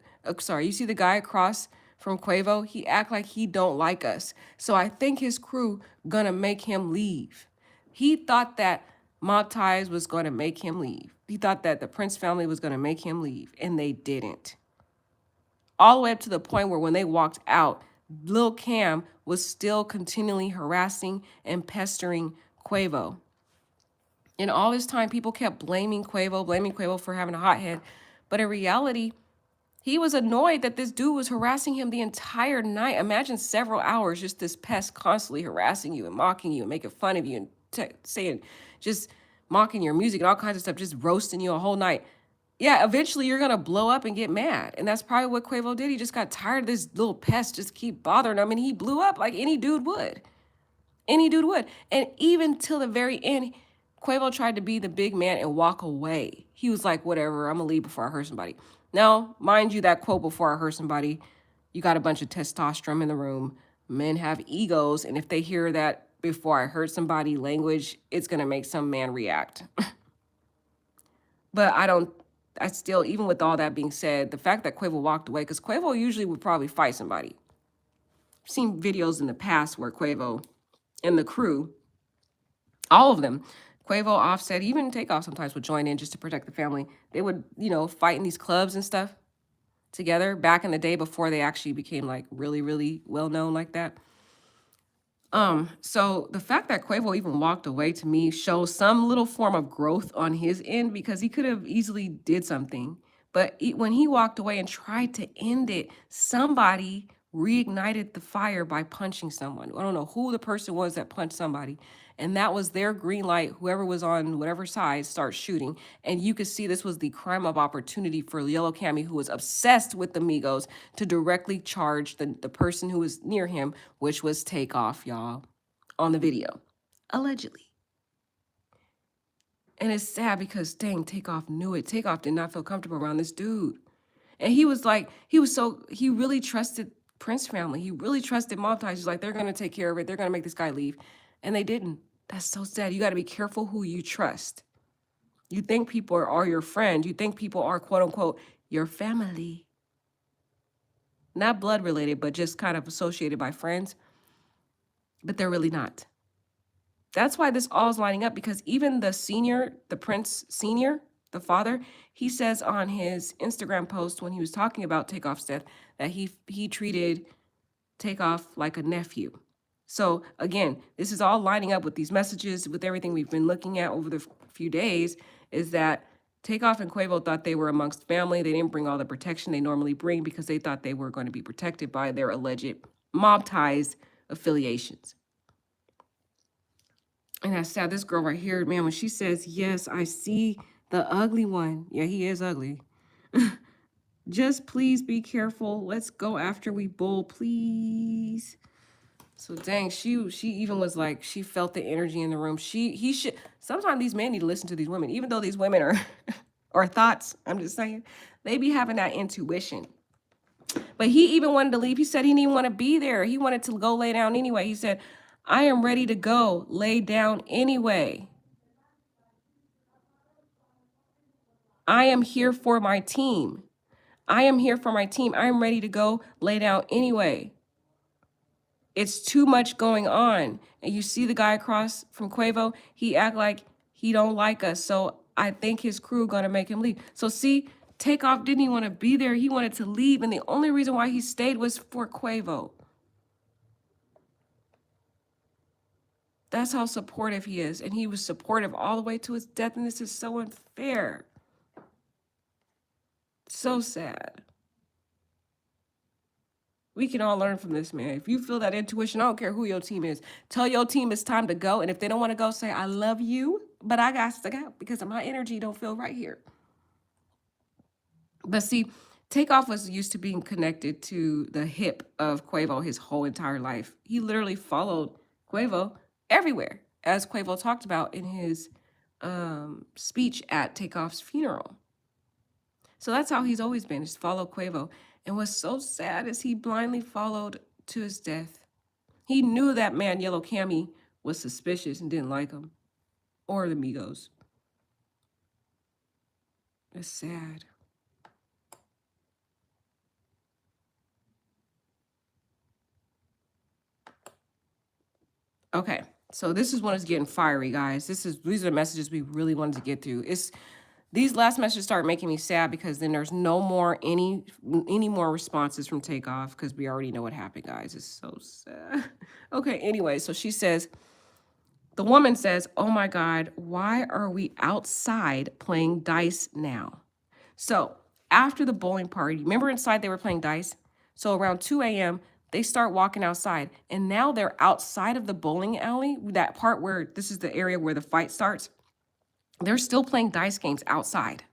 you see the guy across from Quavo, he act like he don't like us. So I think his crew gonna make him leave. He thought that mob ties was gonna make him leave. He thought that the Prince family was gonna make him leave, and they didn't. All the way up to the point where when they walked out, Lil Cam was still continually harassing and pestering Quavo. And all this time, people kept blaming Quavo for having a hothead. But in reality, he was annoyed that this dude was harassing him the entire night. Imagine several hours, just this pest constantly harassing you and mocking you and making fun of you and saying, just mocking your music and all kinds of stuff, just roasting you a whole night. Yeah, eventually you're going to blow up and get mad. And that's probably what Quavo did. He just got tired of this little pest just keep bothering him. And he blew up like any dude would. Any dude would. And even till the very end, Quavo tried to be the big man and walk away. He was like, whatever, I'm going to leave before I hurt somebody. Now, mind you, that quote, before I hurt somebody, you got a bunch of testosterone in the room. Men have egos. And if they hear that before I hurt somebody language, it's going to make some man react. But I still, even with all that being said, the fact that Quavo walked away, because Quavo usually would probably fight somebody. I've seen videos in the past where Quavo and the crew, all of them, Quavo, Offset, even Takeoff sometimes would join in just to protect the family. They would, fight in these clubs and stuff together back in the day before they actually became like really, really well known like that. So the fact that Quavo even walked away to me shows some little form of growth on his end because he could have easily did something. But when he walked away and tried to end it, somebody reignited the fire by punching someone. I don't know who the person was that punched somebody. And that was their green light. Whoever was on whatever side starts shooting. And you could see this was the crime of opportunity for Yellow Cami, who was obsessed with the Migos, to directly charge the person who was near him, which was Takeoff, y'all, on the video, allegedly. And it's sad because, dang, Takeoff knew it. Takeoff did not feel comfortable around this dude. And he was like, he really trusted Prince family. He really trusted Mob Ties. He's like, they're going to take care of it. They're going to make this guy leave. And they didn't. That's so sad. You got to be careful who you trust. You think people are your friend. You think people are, quote unquote, your family. Not blood related, but just kind of associated by friends. But they're really not. That's why this all is lining up, because even the Prince Senior, the father, he says on his Instagram post when he was talking about Takeoff's death that he treated Takeoff like a nephew. So again, this is all lining up with these messages, with everything we've been looking at over the few days, is that Takeoff and Quavo thought they were amongst family. They didn't bring all the protection they normally bring because they thought they were going to be protected by their alleged Mob Ties affiliations. And that's sad. This girl right here, man, when she says, yes, I see the ugly one. Yeah, he is ugly. Just please be careful. Let's go after we bull, please. So dang, she even was like, she felt the energy in the room. He should, sometimes these men need to listen to these women, even though these women are, or thoughts, I'm just saying, they be having that intuition. But he even wanted to leave. He said he didn't even want to be there. He wanted to go lay down anyway. He said, I am ready to go lay down anyway. I am here for my team. I am here for my team. I am ready to go lay down anyway. It's too much going on. And you see the guy across from Quavo, he act like he don't like us. So I think his crew gonna make him leave. So see, Takeoff didn't even want to be there. He wanted to leave. And the only reason why he stayed was for Quavo. That's how supportive he is. And he was supportive all the way to his death. And this is so unfair. So sad. We can all learn from this, man. If you feel that intuition, I don't care who your team is. Tell your team it's time to go. And if they don't want to go, say, I love you, but I got to go because my energy don't feel right here. But see, Takeoff was used to being connected to the hip of Quavo his whole entire life. He literally followed Quavo everywhere, as Quavo talked about in his speech at Takeoff's funeral. So that's how he's always been, just follow Quavo. And what's so sad is he blindly followed to his death. He knew that man, Yellow Cami, was suspicious and didn't like him. Or the Migos. It's sad. Okay, so this is when it's getting fiery, guys. These are the messages we really wanted to get through. These last messages start making me sad because then there's no more any more responses from Takeoff because we already know what happened, guys. It's so sad. Okay, anyway, so she says, the woman says, oh my God, why are we outside playing dice now? So after the bowling party, remember inside they were playing dice? So around 2 a.m., they start walking outside. And now they're outside of the bowling alley, that part where this is the area where the fight starts. They're still playing dice games outside.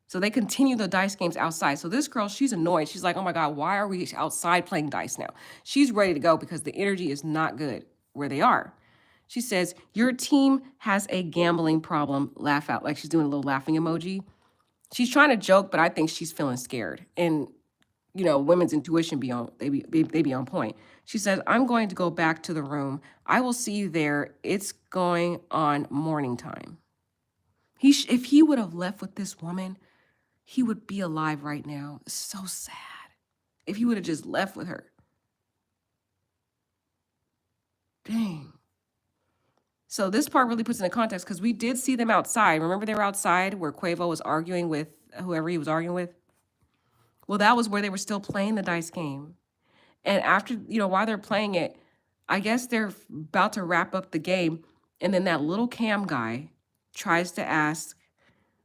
So they continue the dice games outside. So this girl, she's annoyed. She's like, oh my God, why are we outside playing dice now? She's ready to go because the energy is not good where they are. She says, your team has a gambling problem. Laugh out, like she's doing a little laughing emoji. She's trying to joke, but I think she's feeling scared. And, you know, women's intuition be on point. She says, I'm going to go back to the room. I will see you there. It's going on morning time. If he would have left with this woman, he would be alive right now. It's so sad. If he would have just left with her. Dang. So this part really puts into context because we did see them outside. Remember they were outside where Quavo was arguing with whoever he was arguing with? Well, that was where they were still playing the dice game. And after, you know, while they're playing it, I guess they're about to wrap up the game. And then that little Cam guy tries to ask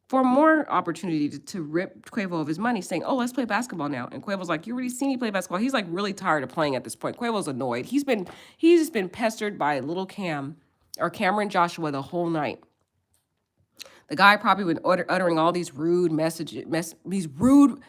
for more opportunity to rip Quavo of his money, saying, oh, let's play basketball now. And Quavo's like, you already seen me play basketball. He's like really tired of playing at this point. Quavo's annoyed. He's just been pestered by little Cam or Cameron Joshua the whole night. The guy probably been uttering all these rude these rude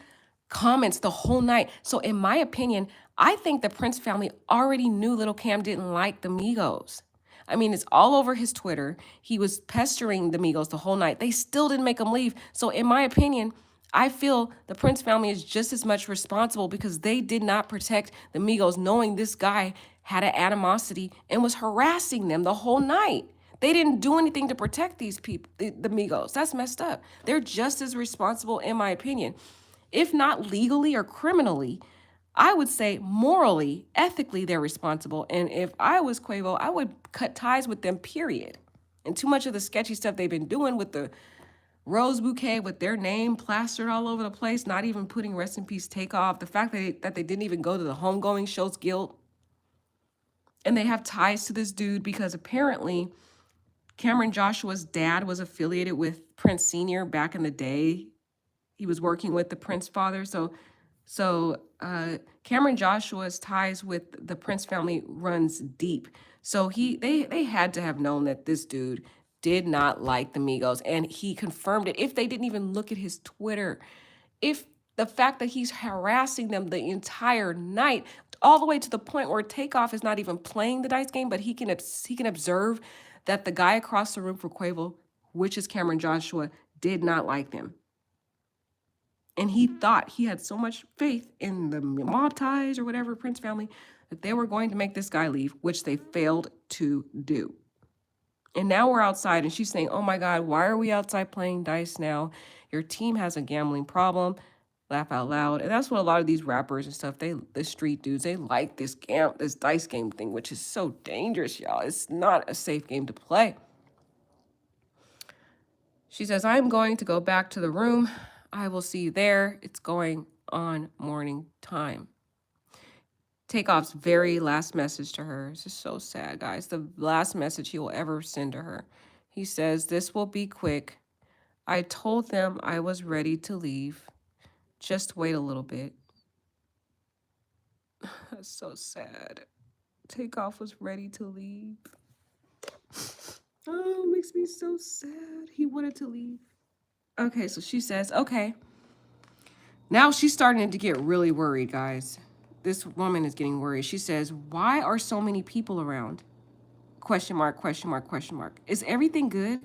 comments the whole night. So in my opinion, I think the Prince family already knew little Cam didn't like the Migos. I mean, it's all over his Twitter. He was pestering the Migos the whole night. They still didn't make him leave. So in my opinion, I feel the Prince family is just as much responsible because they did not protect the Migos, knowing this guy had an animosity and was harassing them the whole night. They didn't do anything to protect these people, the Migos. That's messed up. They're just as responsible, in my opinion. If not legally or criminally, I would say morally, ethically, they're responsible. And if I was Quavo, I would cut ties with them, period. And too much of the sketchy stuff they've been doing with the rose bouquet with their name plastered all over the place, not even putting rest in peace Takeoff. The fact that they didn't even go to the homegoing shows guilt. And they have ties to this dude because apparently Cameron Joshua's dad was affiliated with Prince Sr. back in the day. He was working with the Prince father. So Cameron Joshua's ties with the Prince family runs deep. So they had to have known that this dude did not like the Migos, and he confirmed it. If they didn't even look at his Twitter, if the fact that he's harassing them the entire night, all the way to the point where Takeoff is not even playing the dice game, but he can observe that the guy across the room for Quavo, which is Cameron Joshua, did not like them. And he thought he had so much faith in the mob ties or whatever, Prince family, that they were going to make this guy leave, which they failed to do. And now we're outside and she's saying, oh my God, why are we outside playing dice now? Your team has a gambling problem. Laugh out loud. And that's what a lot of these rappers and stuff, the street dudes, they like this dice game thing, which is so dangerous, y'all. It's not a safe game to play. She says, I'm going to go back to the room. I will see you there. It's going on morning time. Takeoff's very last message to her. This is so sad, guys. The last message he will ever send to her. He says, this will be quick. I told them I was ready to leave. Just wait a little bit. That's so sad. Takeoff was ready to leave. Oh, it makes me so sad. He wanted to leave. Okay, so she says, okay. Now she's starting to get really worried, guys. This woman is getting worried. She says, why are so many people around? Question mark, question mark, question mark. Is everything good?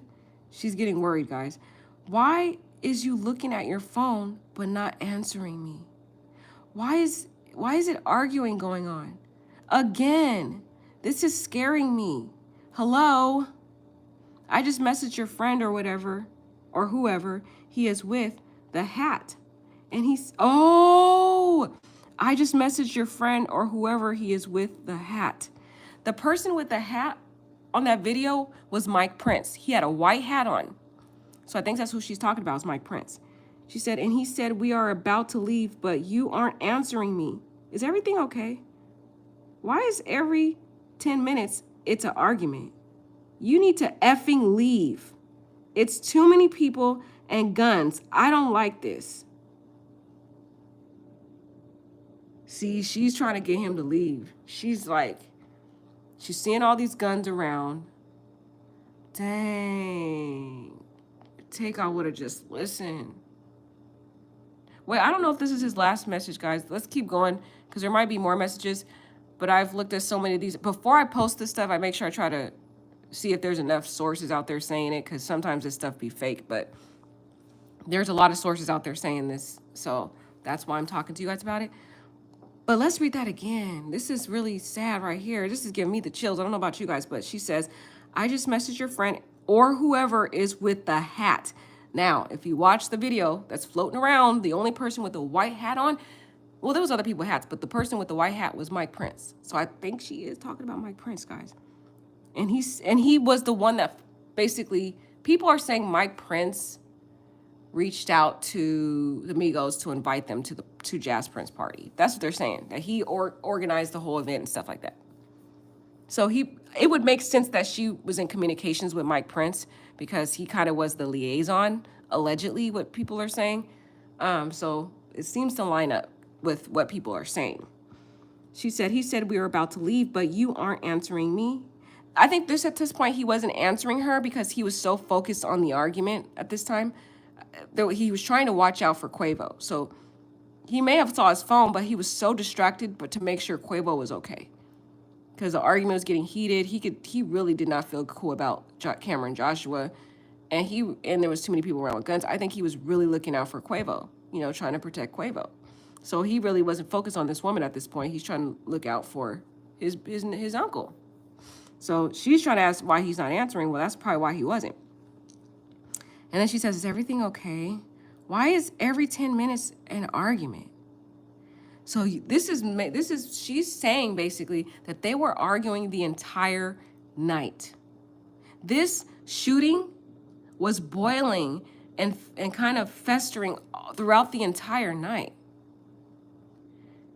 She's getting worried, guys. Why is you looking at your phone but not answering me? Why is it arguing going on? Again, this is scaring me. Hello? I just messaged your friend or whatever, or whoever he is with, the hat. And I just messaged your friend or whoever he is with, the hat. The person with the hat on that video was Mike Prince. He had a white hat on. So I think that's who she's talking about, is Mike Prince. She said, and he said, we are about to leave, but you aren't answering me. Is everything okay? Why is every 10 minutes it's an argument? You need to effing leave. It's too many people and guns. I don't like this. See, she's trying to get him to leave. She's seeing all these guns around. Dang. Takeoff would have just listened. Wait, I don't know if this is his last message, guys. Let's keep going because there might be more messages. But I've looked at so many of these. Before I post this stuff, I make sure I try to see if there's enough sources out there saying it, because sometimes this stuff be fake. But there's a lot of sources out there saying this. So that's why I'm talking to you guys about it. But let's read that again. This is really sad right here. This is giving me the chills. I don't know about you guys, but she says, I just messaged your friend or whoever is with the hat. Now, if you watch the video that's floating around, the only person with the white hat on, well, there was other people with hats, but the person with the white hat was Mike Prince. So I think she is talking about Mike Prince, guys. And he was the one that basically, people are saying Mike Prince reached out to the Migos to invite them to Jazz Prince party. That's what they're saying, that he organized the whole event and stuff like that. So it would make sense that she was in communications with Mike Prince because he kind of was the liaison, allegedly, what people are saying. So it seems to line up with what people are saying. He said we were about to leave, but you aren't answering me. I think at this point, he wasn't answering her because he was so focused on the argument at this time. Though he was trying to watch out for Quavo. So he may have saw his phone, but he was so distracted, but to make sure Quavo was okay. Because the argument was getting heated. He really did not feel cool about Cameron Joshua. And there was too many people around with guns. I think he was really looking out for Quavo, trying to protect Quavo. So he really wasn't focused on this woman at this point. He's trying to look out for his uncle. So she's trying to ask why he's not answering. Well, that's probably why he wasn't. And then she says, is everything okay? Why is every 10 minutes an argument? So she's saying basically that they were arguing the entire night. This shooting was boiling and kind of festering throughout the entire night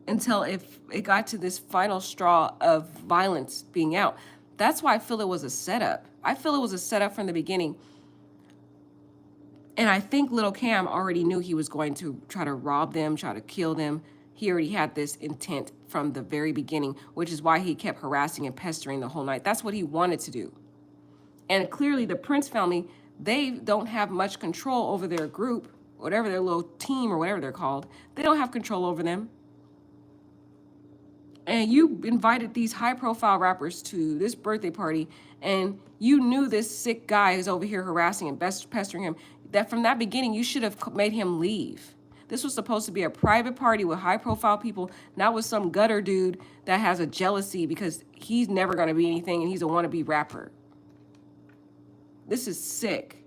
until it got to this final straw of violence being out. That's why I feel it was a setup. I feel it was a setup from the beginning. And I think Little Cam already knew he was going to try to rob them, try to kill them. He already had this intent from the very beginning, which is why he kept harassing and pestering the whole night. That's what he wanted to do. And clearly the Prince family, they don't have much control over their group, whatever their little team or whatever they're called. They don't have control over them. And you invited these high-profile rappers to this birthday party, and you knew this sick guy is over here harassing and pestering him. That from that beginning, you should have made him leave. This was supposed to be a private party with high-profile people, not with some gutter dude that has a jealousy because he's never going to be anything and he's a wannabe rapper. This is sick.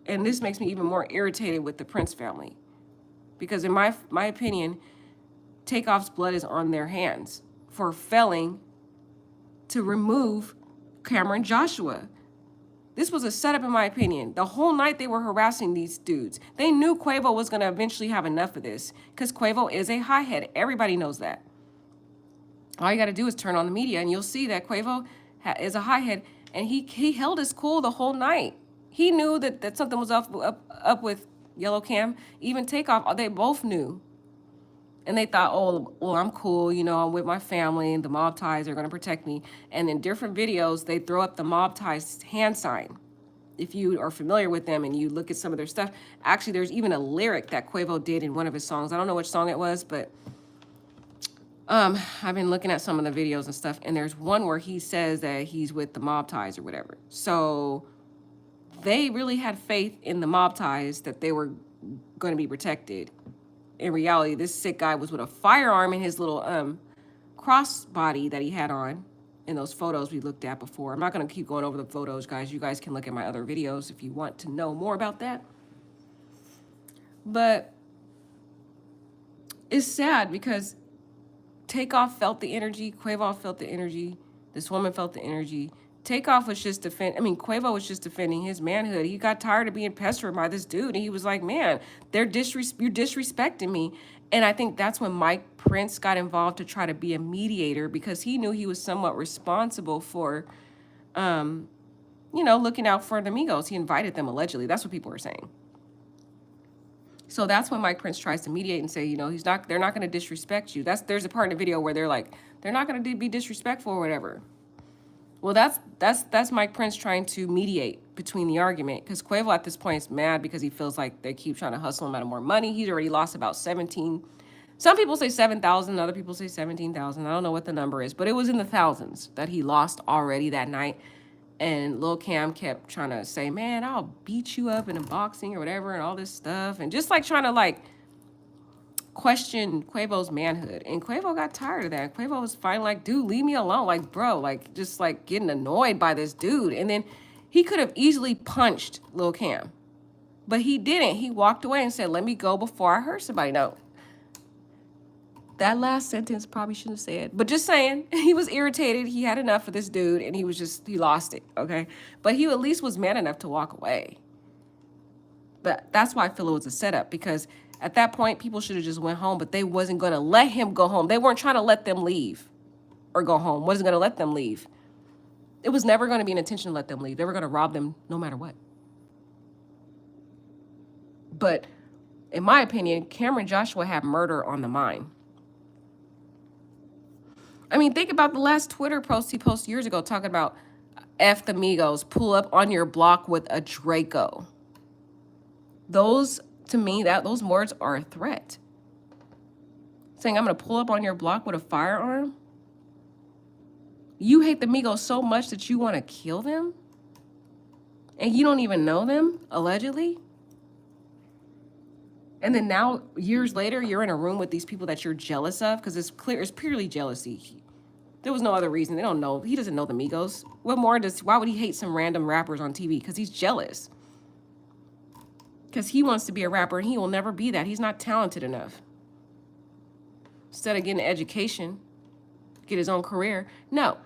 And this makes me even more irritated with the Prince family. Because in my opinion, Takeoff's blood is on their hands for failing to remove Cameron Joshua. This was a setup, in my opinion. The whole night they were harassing these dudes. They knew Quavo was going to eventually have enough of this because Quavo is a hothead. Everybody knows that. All you got to do is turn on the media and you'll see that Quavo is a hothead, and he held his cool the whole night. He knew that something was up with Yellow Cam. Even Takeoff, they both knew. And they thought, oh, well, I'm cool, I'm with my family, and the mob ties are going to protect me. And in different videos, they throw up the mob ties hand sign. If you are familiar with them and you look at some of their stuff, actually, there's even a lyric that Quavo did in one of his songs. I don't know which song it was, but I've been looking at some of the videos and stuff, and there's one where he says that he's with the mob ties or whatever. So they really had faith in the mob ties that they were going to be protected. In reality, this sick guy was with a firearm in his little crossbody that he had on in those photos we looked at before. I'm not going to keep going over the photos, guys. You guys can look at my other videos if you want to know more about that. But it's sad because Takeoff felt the energy. Quavo felt the energy. This woman felt the energy. Takeoff was just Quavo was just defending his manhood. He got tired of being pestered by this dude, and he was like, man, you're disrespecting me. And I think that's when Mike Prince got involved to try to be a mediator because he knew he was somewhat responsible for, looking out for the Migos. He invited them, allegedly. That's what people were saying. So that's when Mike Prince tries to mediate and say, they're not going to disrespect you. There's a part in the video where they're like, they're not going to be disrespectful or whatever. Well, that's Mike Prince trying to mediate between the argument because Quavo at this point is mad because he feels like they keep trying to hustle him out of more money. He's already lost about 17. Some people say 7,000, other people say 17,000. I don't know what the number is, but it was in the thousands that he lost already that night. And Lil Cam kept trying to say, man, I'll beat you up in a boxing or whatever and all this stuff. And just trying to question Quavo's manhood. And Quavo got tired of that. Quavo was finally like, dude, leave me alone. Bro, just getting annoyed by this dude. And then he could have easily punched Lil Cam. But he didn't. He walked away and said, let me go before I hurt somebody. No. That last sentence probably shouldn't have said. But just saying, he was irritated. He had enough of this dude, and he lost it, okay? But he at least was man enough to walk away. But that's why I feel it was a setup, because at that point, people should have just went home, but they wasn't going to let him go home. They weren't trying to let them leave or go home. Wasn't going to let them leave. It was never going to be an intention to let them leave. They were going to rob them no matter what. But in my opinion, Cameron Joshua had murder on the mind. I mean, think about the last Twitter post he posted years ago talking about F the Migos, pull up on your block with a Draco. Those, to me, those words are a threat. Saying I'm going to pull up on your block with a firearm? You hate the Migos so much that you want to kill them? And you don't even know them, allegedly? And then now, years later, you're in a room with these people that you're jealous of, because it's purely jealousy. There was no other reason. They don't know. He doesn't know the Migos. Why would he hate some random rappers on TV? Because he's jealous. Because he wants to be a rapper, and he will never be that. He's not talented enough. Instead of getting an education, get his own career, no.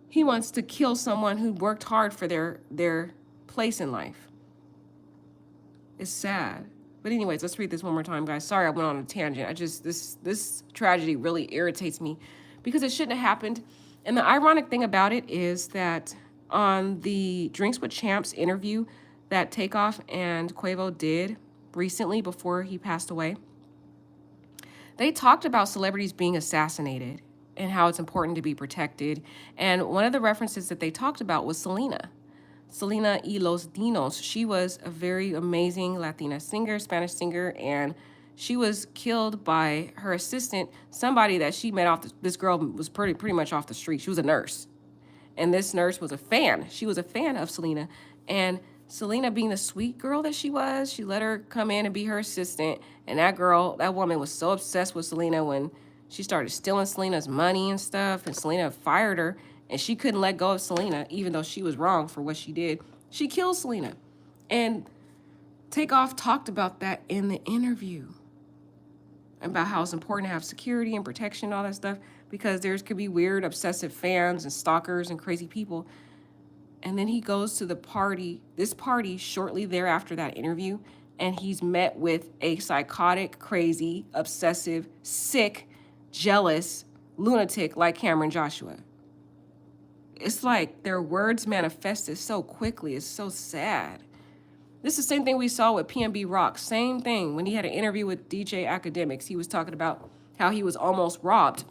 He wants to kill someone who worked hard for their place in life. It's sad. But anyways, let's read this one more time, guys. Sorry I went on a tangent. This tragedy really irritates me because it shouldn't have happened. And the ironic thing about it is that on the Drinks with Champs interview that Takeoff and Quavo did recently before he passed away, they talked about celebrities being assassinated and how it's important to be protected. And one of the references that they talked about was Selena y Los Dinos. She was a very amazing Latina singer, Spanish singer, and she was killed by her assistant, somebody that she met this girl was pretty much off the street. She was a nurse. And this nurse was a fan. She was a fan of Selena. And Selena, being the sweet girl that she was, she let her come in and be her assistant. And that woman was so obsessed with Selena when she started stealing Selena's money and stuff. And Selena fired her. And she couldn't let go of Selena, even though she was wrong for what she did. She killed Selena. And Takeoff talked about that in the interview. About how it's important to have security and protection and all that stuff. Because there could be weird, obsessive fans and stalkers and crazy people. And then he goes to this party shortly thereafter that interview. And he's met with a psychotic, crazy, obsessive, sick, jealous lunatic like Cameron Joshua. It's like their words manifested so quickly. It's so sad. This is the same thing we saw with PNB Rock. Same thing. When he had an interview with DJ Academics, he was talking about how he was almost robbed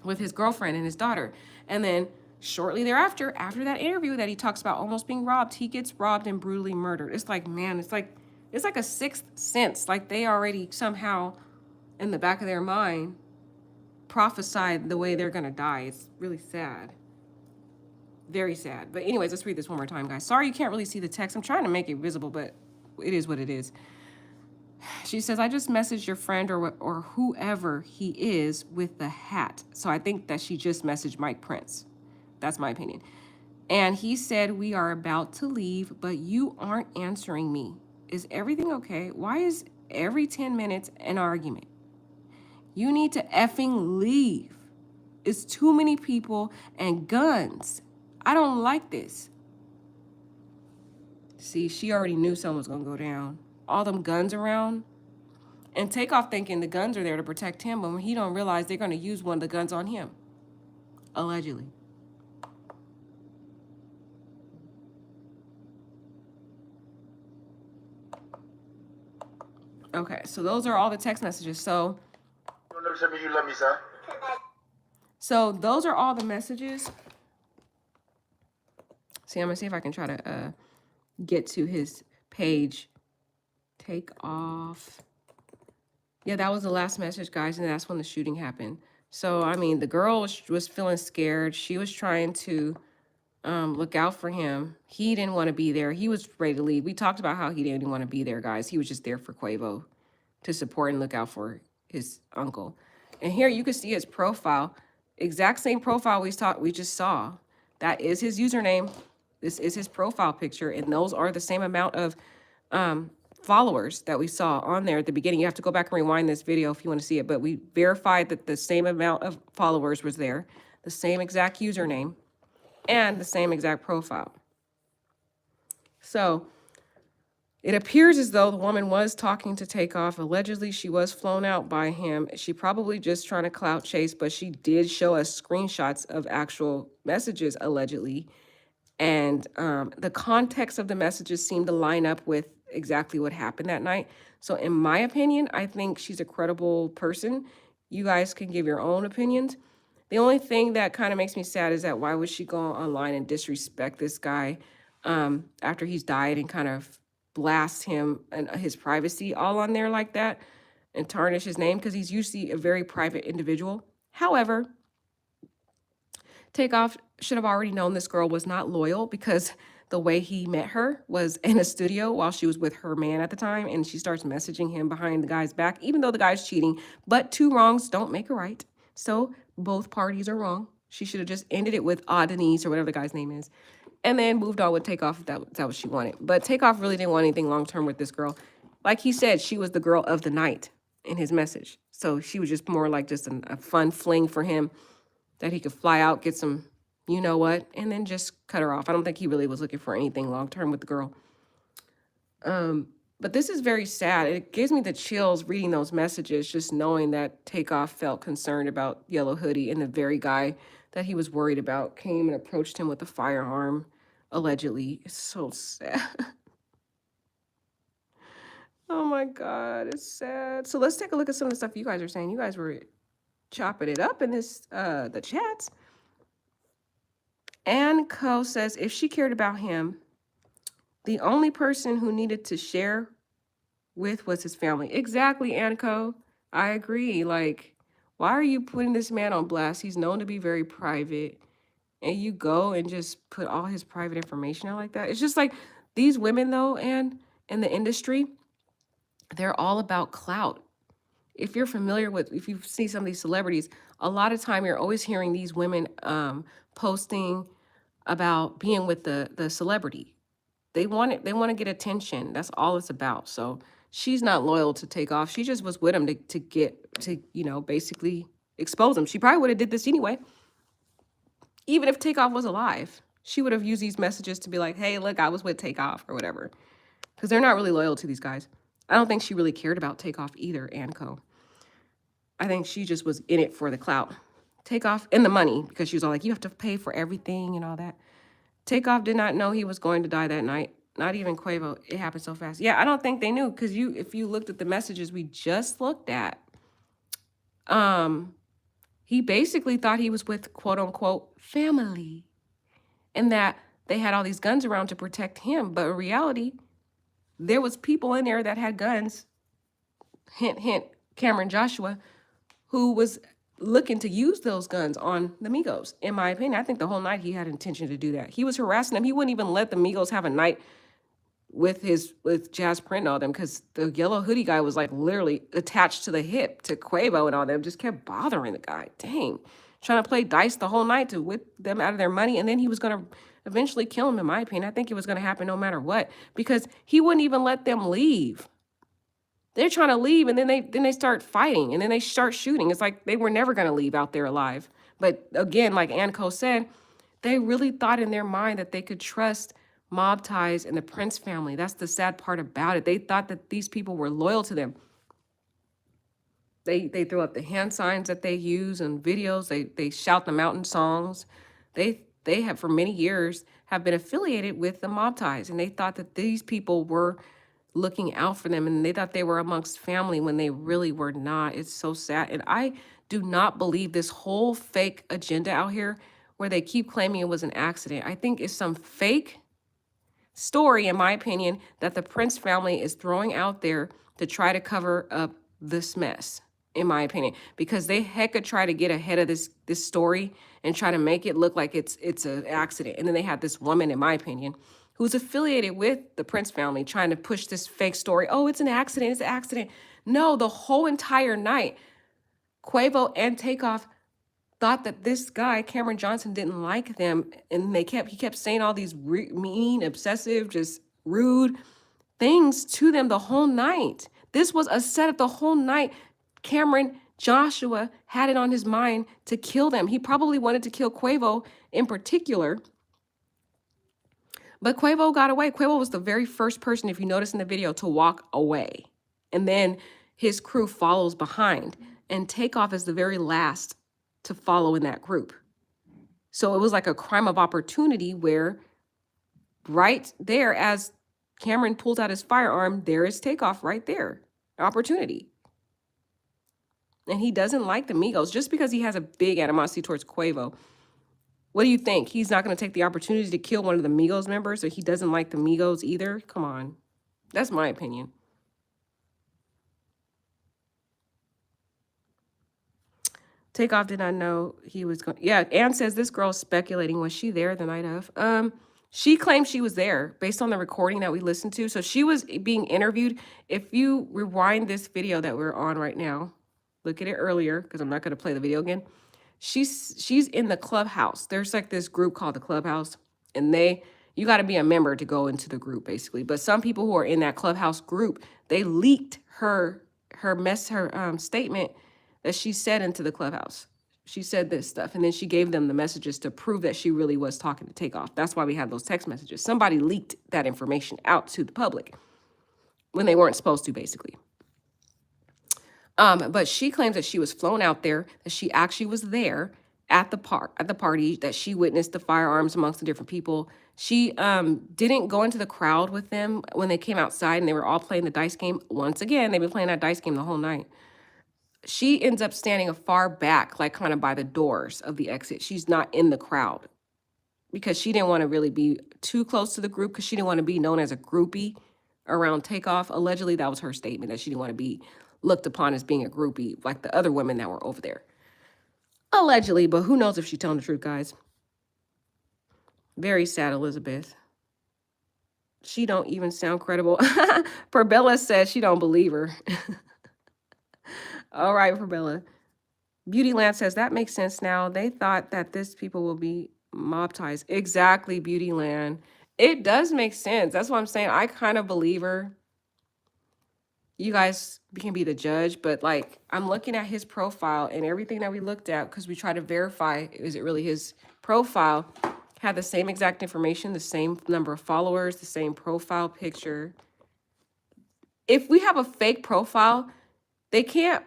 with his girlfriend and his daughter. And then shortly thereafter, after that interview that he talks about almost being robbed, he gets robbed and brutally murdered. It's like, man, it's like a sixth sense. Like they already somehow in the back of their mind prophesied the way they're going to die. It's really sad. Very sad. But anyways, let's read this one more time, guys. Sorry you can't really see the text. I'm trying to make it visible, but it is what it is. She says, I just messaged your friend or whoever he is with the hat. So I think that she just messaged Mike Prince. That's my opinion. And he said, we are about to leave, but you aren't answering me. Is everything okay? Why is every 10 minutes an argument? You need to effing leave. It's too many people and guns. I don't like this. See, she already knew something was going to go down. All them guns around. And Takeoff thinking the guns are there to protect him, but when he don't realize they're going to use one of the guns on him. Allegedly. Okay, so those are all the text messages. So You love me, sir. So those are all the messages. See, I'm going to see if I can try to get to his page. Takeoff. Yeah, that was the last message, guys, and that's when the shooting happened. So, I mean, the girl was feeling scared. She was trying to look out for him. He didn't want to be there. He was ready to leave. We talked about how he didn't want to be there, guys. He was just there for Quavo to support and look out for his uncle. And here you can see his profile. Exact same profile we just saw. That is his username. This is his profile picture, and those are the same amount of followers that we saw on there at the beginning. You have to go back and rewind this video if you want to see it, but we verified that the same amount of followers was there, the same exact username, and the same exact profile. So It appears as though the woman was talking to Takeoff. Allegedly, she was flown out by him. She probably just trying to clout chase, but she did show us screenshots of actual messages, allegedly. And the context of the messages seemed to line up with exactly what happened that night. So in my opinion, I think she's a credible person. You guys can give your own opinions. The only thing that kind of makes me sad is that why would she go online and disrespect this guy after he's died and kind of blast him and his privacy all on there like that and tarnish his name, because he's usually a very private individual. However, Takeoff should have already known this girl was not loyal, because the way he met her was in a studio while she was with her man at the time, and she starts messaging him behind the guy's back, even though the guy's cheating. But two wrongs don't make a right. So both parties are wrong. She should have just ended it with Denise or whatever the guy's name is, and then moved on with Takeoff if that was what she wanted. But Takeoff really didn't want anything long term with this girl. Like he said, she was the girl of the night in his message. So she was just more like just a fun fling for him that he could fly out, get some, you know what, and then just cut her off. I don't think he really was looking for anything long term with the girl. But this is very sad. It gives me the chills reading those messages, just knowing that Takeoff felt concerned about Yellow Hoodie, and the very guy that he was worried about came and approached him with a firearm, allegedly. It's so sad. Oh my God, it's sad. So let's take a look at some of the stuff you guys are saying. You guys were chopping it up in this the chats. Ann Co says if she cared about him, the only person who needed to share with was his family. Exactly, Ann Co. I agree. Like, why are you putting this man on blast? He's known to be very private, and you go and just put all his private information out like that. It's just like these women, though, and in the industry, they're all about clout. If you're familiar with, if you see some of these celebrities, a lot of time you're always hearing these women posting about being with the celebrity. They want it, they want to get attention. That's all it's about. So she's not loyal to Takeoff. She just was with him to get to, you know, basically expose him. She probably would have did this anyway. Even if Takeoff was alive, she would have used these messages to be like, hey, look, I was with Takeoff or whatever. Because they're not really loyal to these guys. I don't think she really cared about Takeoff either, Ann Co. I think she just was in it for the clout. Takeoff and the money, because she was all like, you have to pay for everything and all that. Takeoff did not know he was going to die that night. Not even Quavo. It happened so fast. Yeah, I don't think they knew, because if you looked at the messages we just looked at, he basically thought he was with quote unquote family, and that they had all these guns around to protect him. But in reality, there was people in there that had guns. Hint, hint, Cameron Joshua, who was looking to use those guns on the Migos. In my opinion, I think the whole night he had intention to do that. He was harassing them. He wouldn't even let the Migos have a night with Jazz Print and all them, because the Yellow Hoodie guy was like literally attached to the hip to Quavo and all them, just kept bothering the guy. Dang. Trying to play dice the whole night to whip them out of their money, and then he was going to eventually kill him, in my opinion. I think it was going to happen no matter what, because he wouldn't even let them leave. They're trying to leave, and then they start fighting, and then they start shooting. It's like they were never going to leave out there alive. But again, like Ann Co said, they really thought in their mind that they could trust mob ties and the Prince family. That's the sad part about it. They thought that these people were loyal to them. They throw up the hand signs that they use in videos. They shout the mountain songs. They have for many years have been affiliated with the mob ties, and they thought that these people were looking out for them, and they thought they were amongst family when they really were not. It's so sad. And I do not believe this whole fake agenda out here where they keep claiming it was an accident. I think it's some fake story, in my opinion, that the Prince family is throwing out there to try to cover up this mess, in my opinion, because they could try to get ahead of this story and try to make it look like it's an accident. And then they have this woman, in my opinion, who's affiliated with the Prince family, trying to push this fake story. Oh, it's an accident. It's an accident. No, the whole entire night, Quavo and Takeoff thought that this guy, Cameron Johnson, didn't like them. And he kept saying all these mean, obsessive, just rude things to them the whole night. This was a setup the whole night. Cameron Joshua had it on his mind to kill them. He probably wanted to kill Quavo in particular. But Quavo got away. Quavo was the very first person, if you notice in the video, to walk away. And then his crew follows behind. And Takeoff is the very last to follow in that group. So it was like a crime of opportunity where right there, as Cameron pulls out his firearm, there is Takeoff right there. Opportunity. And he doesn't like the Migos just because he has a big animosity towards Quavo. What do you think? He's not going to take the opportunity to kill one of the Migos members, or he doesn't like the Migos either? Come on. That's my opinion. Takeoff did not know he was going. Yeah, Ann says this girl's speculating. Was she there the night of? She claims she was there based on the recording that we listened to. So she was being interviewed. If you rewind this video that we're on right now, look at it earlier because I'm not going to play the video again. She's in the clubhouse. There's like this group called the Clubhouse, and you got to be a member to go into the group basically. But some people who are in that Clubhouse group, they leaked her statement that she said into the Clubhouse. She said this stuff, and then she gave them the messages to prove that she really was talking to Takeoff. That's why we have those text messages. Somebody leaked that information out to the public when they weren't supposed to, basically. But she claims that she was flown out there, that she actually was there at the party, that she witnessed the firearms amongst the different people. She didn't go into the crowd with them when they came outside and they were all playing the dice game. Once again, they've been playing that dice game the whole night. She ends up standing far back, like kind of by the doors of the exit. She's not in the crowd because she didn't want to really be too close to the group because she didn't want to be known as a groupie around Takeoff. Allegedly, that was her statement, that she didn't want to be looked upon as being a groupie like the other women that were over there. Allegedly, but who knows if she's telling the truth, guys. Very sad, Elizabeth. She don't even sound credible. Perbella says she don't believe her. All right, Perbella. Beautyland says that makes sense now. They thought that this people will be mob ties. Exactly, Beautyland. It does make sense. That's what I'm saying. I kind of believe her. You guys can be the judge, but like I'm looking at his profile and everything that we looked at because we try to verify, is it really his profile, had the same exact information, the same number of followers, the same profile picture. If we have a fake profile, they can't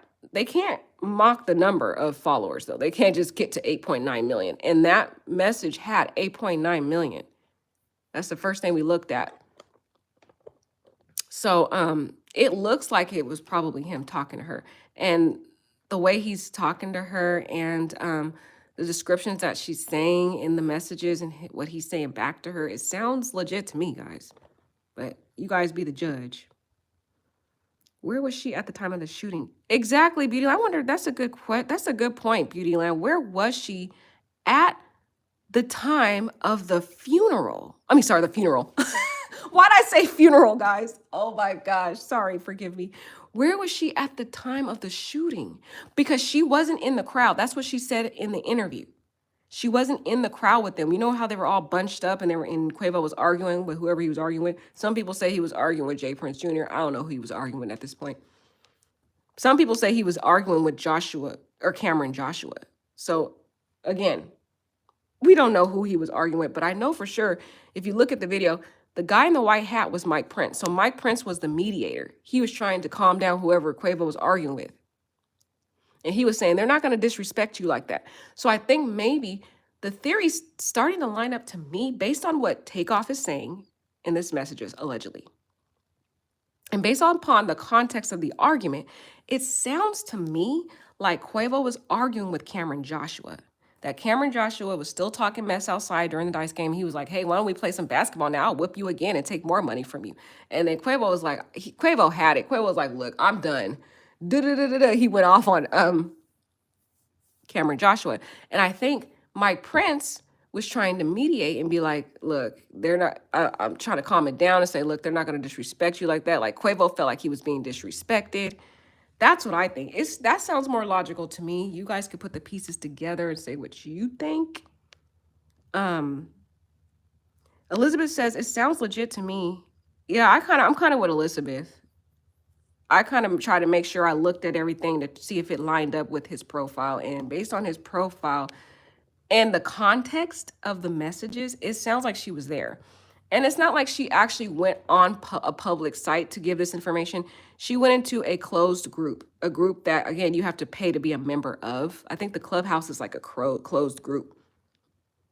mock the number of followers though. They can't just get to 8.9 million. And that message had 8.9 million. That's the first thing we looked at. So it looks like it was probably him talking to her. And the way he's talking to her and the descriptions that she's saying in the messages and what he's saying back to her, it sounds legit to me, guys. But you guys be the judge. Where was she at the time of the shooting? Exactly, Beautyland. I wonder, that's a good point, Beautyland. Where was she at the time of the funeral? I mean, sorry, the funeral. Why'd I say funeral, guys? Oh my gosh. Sorry, forgive me. Where was she at the time of the shooting? Because she wasn't in the crowd. That's what she said in the interview. She wasn't in the crowd with them. You know how they were all bunched up and Quavo was arguing with whoever he was arguing with? Some people say he was arguing with Jay Prince Jr. I don't know who he was arguing with at this point. Some people say he was arguing with Joshua or Cameron Joshua. So again, we don't know who he was arguing with, but I know for sure, if you look at the video, the guy in the white hat was Mike Prince. So Mike Prince was the mediator. He was trying to calm down whoever Quavo was arguing with. And he was saying, they're not going to disrespect you like that. So I think maybe the theory's starting to line up to me based on what Takeoff is saying in this messages, allegedly. And based upon the context of the argument, it sounds to me like Quavo was arguing with Cameron Joshua. That Cameron Joshua was still talking mess outside during the dice game. He was like, hey, why don't we play some basketball now? I'll whip you again and take more money from you. And then Quavo was like, Quavo had it. Quavo was like, look, I'm done. He went off on Cameron Joshua. And I think Mike Prince was trying to mediate and be like, look, they're not, I'm trying to calm it down and say, look, they're not going to disrespect you like that. Like Quavo felt like he was being disrespected. That's what I think. That sounds more logical to me. You guys could put the pieces together and say what you think. Elizabeth says, it sounds legit to me. Yeah, I'm kind of with Elizabeth. I kind of try to make sure I looked at everything to see if it lined up with his profile. And based on his profile and the context of the messages, it sounds like she was there. And it's not like she actually went on a public site to give this information. She went into a closed group, a group that, again, you have to pay to be a member of. I think the Clubhouse is like a closed group.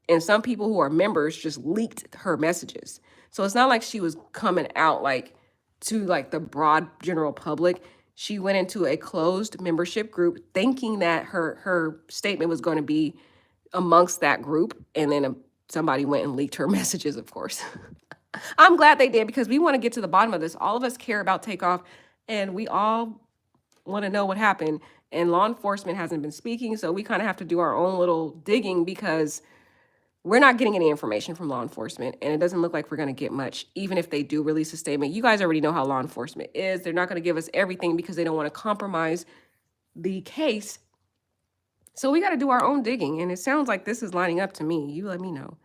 And some people who are members just leaked her messages. So it's not like she was coming out like to like the broad general public. She went into a closed membership group thinking that her statement was going to be amongst that group. And then somebody went and leaked her messages, of course. I'm glad they did, because we want to get to the bottom of this. All of us care about Takeoff, and we all want to know what happened. And law enforcement hasn't been speaking, so we kind of have to do our own little digging, because we're not getting any information from law enforcement, and it doesn't look like we're going to get much, even if they do release a statement. You guys already know how law enforcement is. They're not going to give us everything because they don't want to compromise the case. So we got to do our own digging, and it sounds like this is lining up to me. You let me know.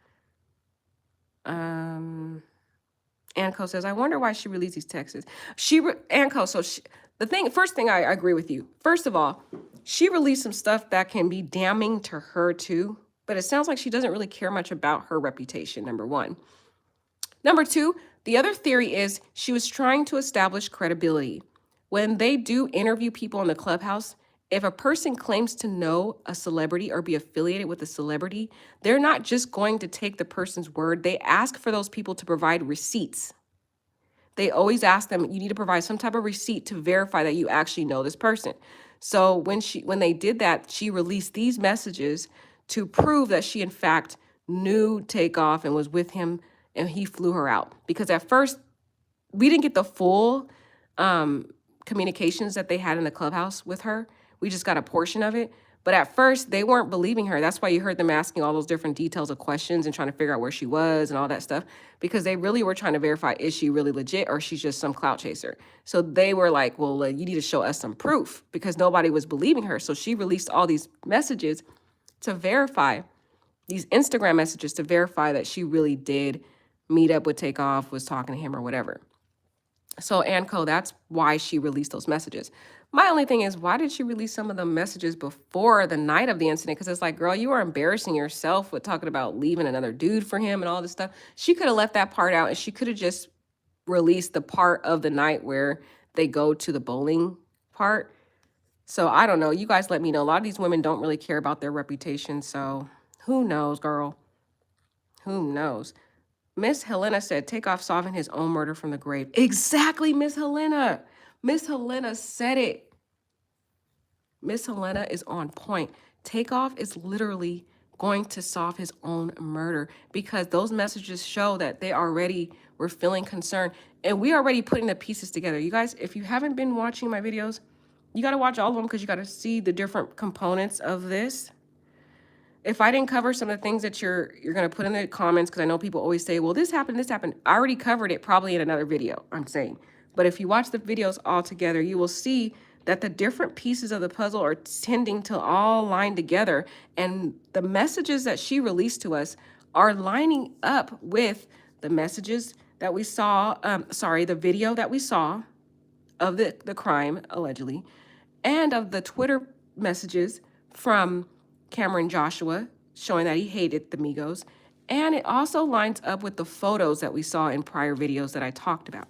Anco says, I wonder why she released these texts. First thing, I agree with you. First of all, she released some stuff that can be damning to her too, but it sounds like she doesn't really care much about her reputation, number one. Number two, the other theory is she was trying to establish credibility. When they do interview people in the Clubhouse, if a person claims to know a celebrity or be affiliated with a celebrity, they're not just going to take the person's word. They ask for those people to provide receipts. They always ask them, you need to provide some type of receipt to verify that you actually know this person. So when they did that, she released these messages to prove that she in fact knew Takeoff and was with him, and he flew her out. Because at first we didn't get the full communications that they had in the Clubhouse with her. We just got a portion of it. But at first, they weren't believing her. That's why you heard them asking all those different details of questions and trying to figure out where she was and all that stuff, because they really were trying to verify, is she really legit or she's just some clout chaser? So they were like, well, you need to show us some proof, because nobody was believing her. So she released all these messages to verify, these Instagram messages to verify that she really did meet up with Takeoff, was talking to him or whatever. So Anco, that's why she released those messages. My only thing is, why did she release some of the messages before the night of the incident? Because it's like, girl, you are embarrassing yourself with talking about leaving another dude for him and all this stuff. She could have left that part out, and she could have just released the part of the night where they go to the bowling part. So I don't know. You guys let me know. A lot of these women don't really care about their reputation. So who knows, girl? Who knows? Miss Helena said, Takeoff solving his own murder from the grave. Exactly, Miss Helena. Miss Helena said it. Miss Helena is on point. Takeoff is literally going to solve his own murder, because those messages show that they already were feeling concerned. And we already putting the pieces together. You guys, if you haven't been watching my videos, you got to watch all of them, because you got to see the different components of this. If I didn't cover some of the things that you're going to put in the comments, because I know people always say, well, this happened. I already covered it probably in another video, I'm saying. But if you watch the videos all together, you will see that the different pieces of the puzzle are tending to all line together. And the messages that she released to us are lining up with the messages that we saw, the video that we saw of the crime, allegedly, and of the Twitter messages from Cameron Joshua showing that he hated the Migos. And it also lines up with the photos that we saw in prior videos that I talked about.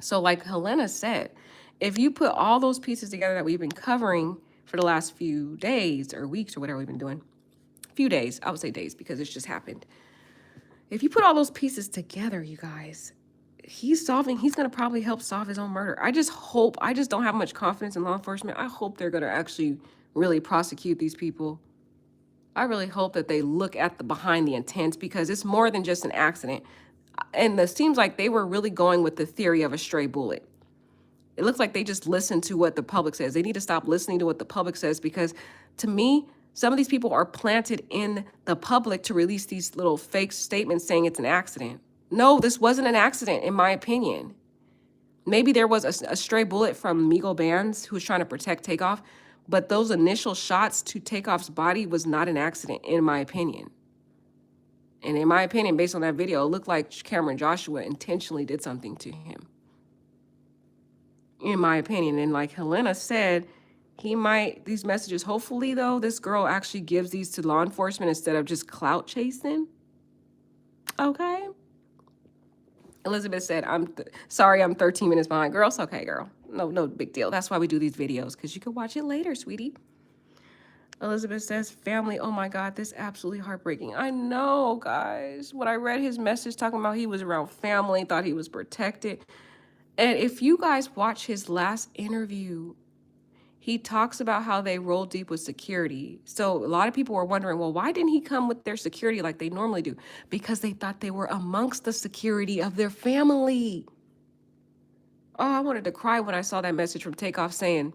So like Helena said, if you put all those pieces together that we've been covering for the last few days or weeks or whatever we've been doing, few days, I would say days, because it's just happened. If you put all those pieces together, you guys, he's going to probably help solve his own murder. I just don't have much confidence in law enforcement. I hope they're going to actually really prosecute these people. I really hope that they look at the behind the intent, because it's more than just an accident. And it seems like they were really going with the theory of a stray bullet. It looks like they just listened to what the public says. They need to stop listening to what the public says, because to me, some of these people are planted in the public to release these little fake statements saying it's an accident. No, this wasn't an accident, in my opinion. Maybe there was a stray bullet from Migo Bands who was trying to protect Takeoff, but those initial shots to Takeoff's body was not an accident, in my opinion. And in my opinion, based on that video, it looked like Cameron Joshua intentionally did something to him, in my opinion. And like Helena said, these messages, hopefully though, this girl actually gives these to law enforcement instead of just clout chasing. Okay. Elizabeth said, sorry, I'm 13 minutes behind. Girl, it's okay, girl. No big deal. That's why we do these videos, because you can watch it later, sweetie. Elizabeth says, family, oh my God, this is absolutely heartbreaking. I know, guys. When I read his message talking about he was around family, thought he was protected. And if you guys watch his last interview, he talks about how they roll deep with security. So a lot of people were wondering, well, why didn't he come with their security like they normally do? Because they thought they were amongst the security of their family. Oh, I wanted to cry when I saw that message from Takeoff saying,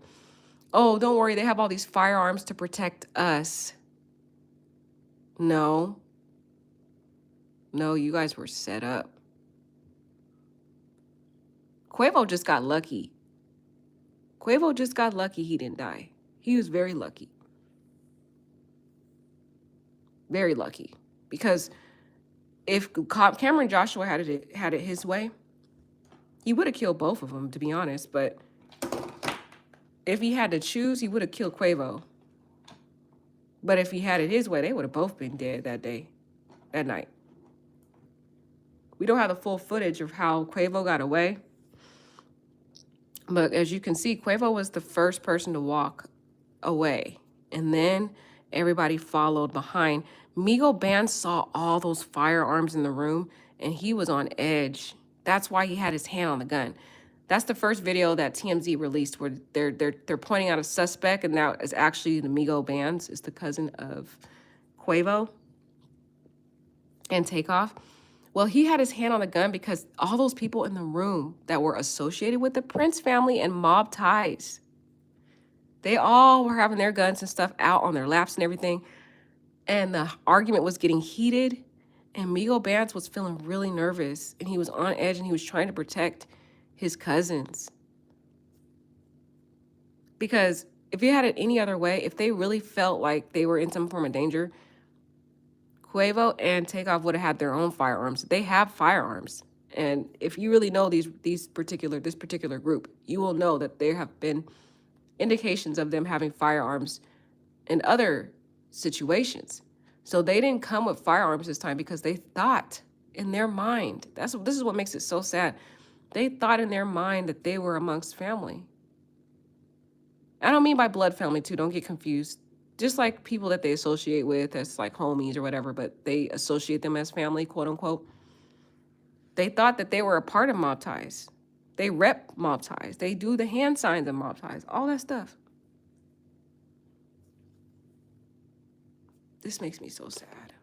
oh, don't worry, they have all these firearms to protect us. No, you guys were set up. Quavo just got lucky. Quavo just got lucky he didn't die. He was very lucky. Very lucky. Because if Cameron Joshua had it his way, he would have killed both of them, to be honest. But if he had to choose, he would have killed Quavo. But if he had it his way, they would have both been dead that night. We don't have the full footage of how Quavo got away. But as you can see, Quavo was the first person to walk away. And then everybody followed behind. Migo Band saw all those firearms in the room, and he was on edge. That's why he had his hand on the gun. That's the first video that TMZ released where they're pointing out a suspect, and that is actually the Migo Bands. It's the cousin of Quavo and Takeoff. Well, he had his hand on the gun because all those people in the room that were associated with the Prince family and mob ties, they all were having their guns and stuff out on their laps and everything. And the argument was getting heated, and Migo Bands was feeling really nervous, and he was on edge, and he was trying to protect his cousins. Because if you had it any other way, if they really felt like they were in some form of danger, Quavo and Takeoff would have had their own firearms. They have firearms. And if you really know this particular group, you will know that there have been indications of them having firearms in other situations. So they didn't come with firearms this time because they thought in their mind, this is what makes it so sad. They thought in their mind that they were amongst family. I don't mean by blood family too, don't get confused. Just like people that they associate with as like homies or whatever, but they associate them as family, quote unquote. They thought that they were a part of mob ties. They rep mob ties. They do the hand signs of mob ties, all that stuff. This makes me so sad.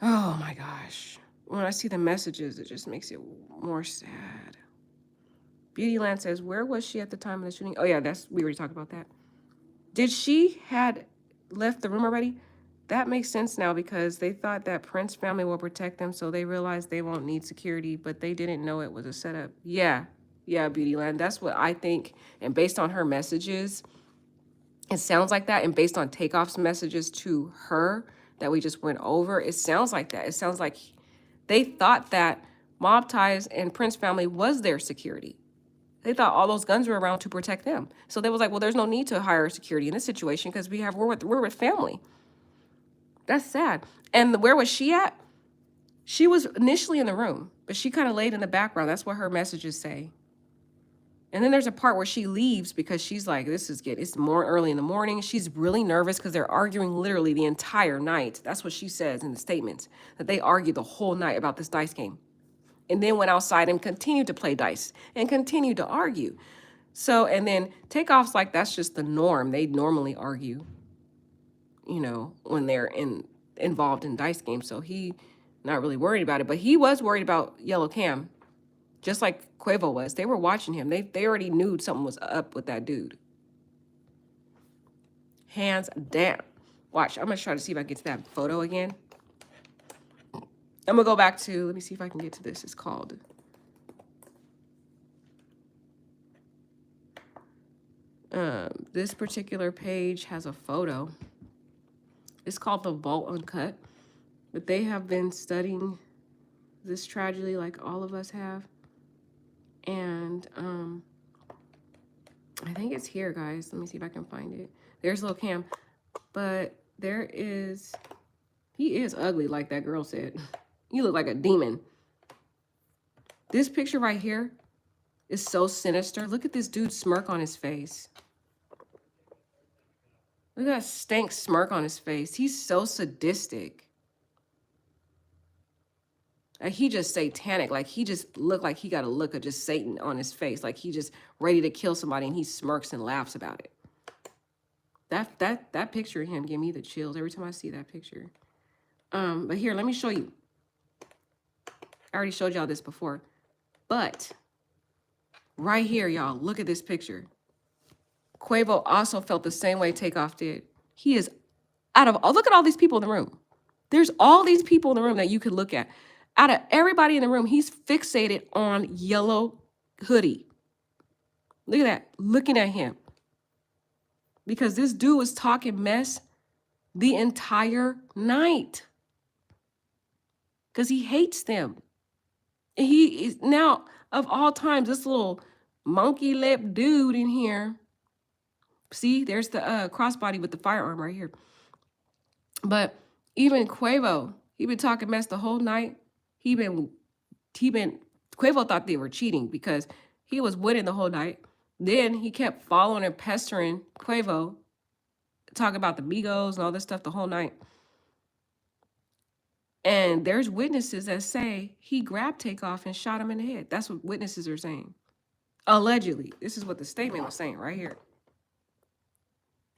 Oh my gosh. When I see the messages, it just makes it more sad. Beautyland says, where was she at the time of the shooting? Oh yeah, we already talked about that. Did she had left the room already? That makes sense now because they thought that Prince family will protect them, so they realized they won't need security, but they didn't know it was a setup. Yeah, Beautyland. That's what I think. And based on her messages, it sounds like that. And based on Takeoff's messages to her that we just went over, it sounds like that. It sounds like they thought that mob ties and Prince family was their security. They thought all those guns were around to protect them. So they was like, well, there's no need to hire security in this situation because we're with family. That's sad. And where was she at? She was initially in the room, but she kind of laid in the background. That's what her messages say. And then there's a part where she leaves because she's like, it's more early in the morning. She's really nervous because they're arguing literally the entire night. That's what she says in the statements, that they argued the whole night about this dice game. And then went outside and continued to play dice and continued to argue. So, and then Takeoff's like, that's just the norm. They normally argue, when they're involved in dice games. So he not really worried about it, but he was worried about Yellow Cam, just like Quavo was. They were watching him. They already knew something was up with that dude. Hands down. Watch, I'm gonna try to see if I can get to that photo again. I'm gonna go back to, let me see if I can get to this. It's called, this particular page has a photo. It's called The Vault Uncut. But they have been studying this tragedy like all of us have. And I think it's here, guys. Let me see if I can find it. There's Lil Cam. But he is ugly, like that girl said. You look like a demon. This picture right here is so sinister. Look at this dude's smirk on his face. Look at that stank smirk on his face. He's so sadistic. Like he just satanic. Like he just looked like he got a look of just Satan on his face. Like he just ready to kill somebody and he smirks and laughs about it. That picture of him gave me the chills every time I see that picture. But here, let me show you. I already showed y'all this before. But right here, y'all, look at this picture. Quavo also felt the same way Takeoff did. He is out of, oh, look at all these people in the room. There's all these people in the room that you could look at. Out of everybody in the room, he's fixated on yellow hoodie. Look at that, looking at him. Because this dude was talking mess the entire night. Because he hates them. And he is now, of all times, this little monkey lip dude in here. See, there's the crossbody with the firearm right here. But even Quavo, he been talking mess the whole night. Quavo thought they were cheating because he was winning the whole night. Then he kept following and pestering Quavo, talking about the Migos and all this stuff the whole night. And there's witnesses that say he grabbed Takeoff and shot him in the head. That's what witnesses are saying. Allegedly. This is what the statement was saying right here.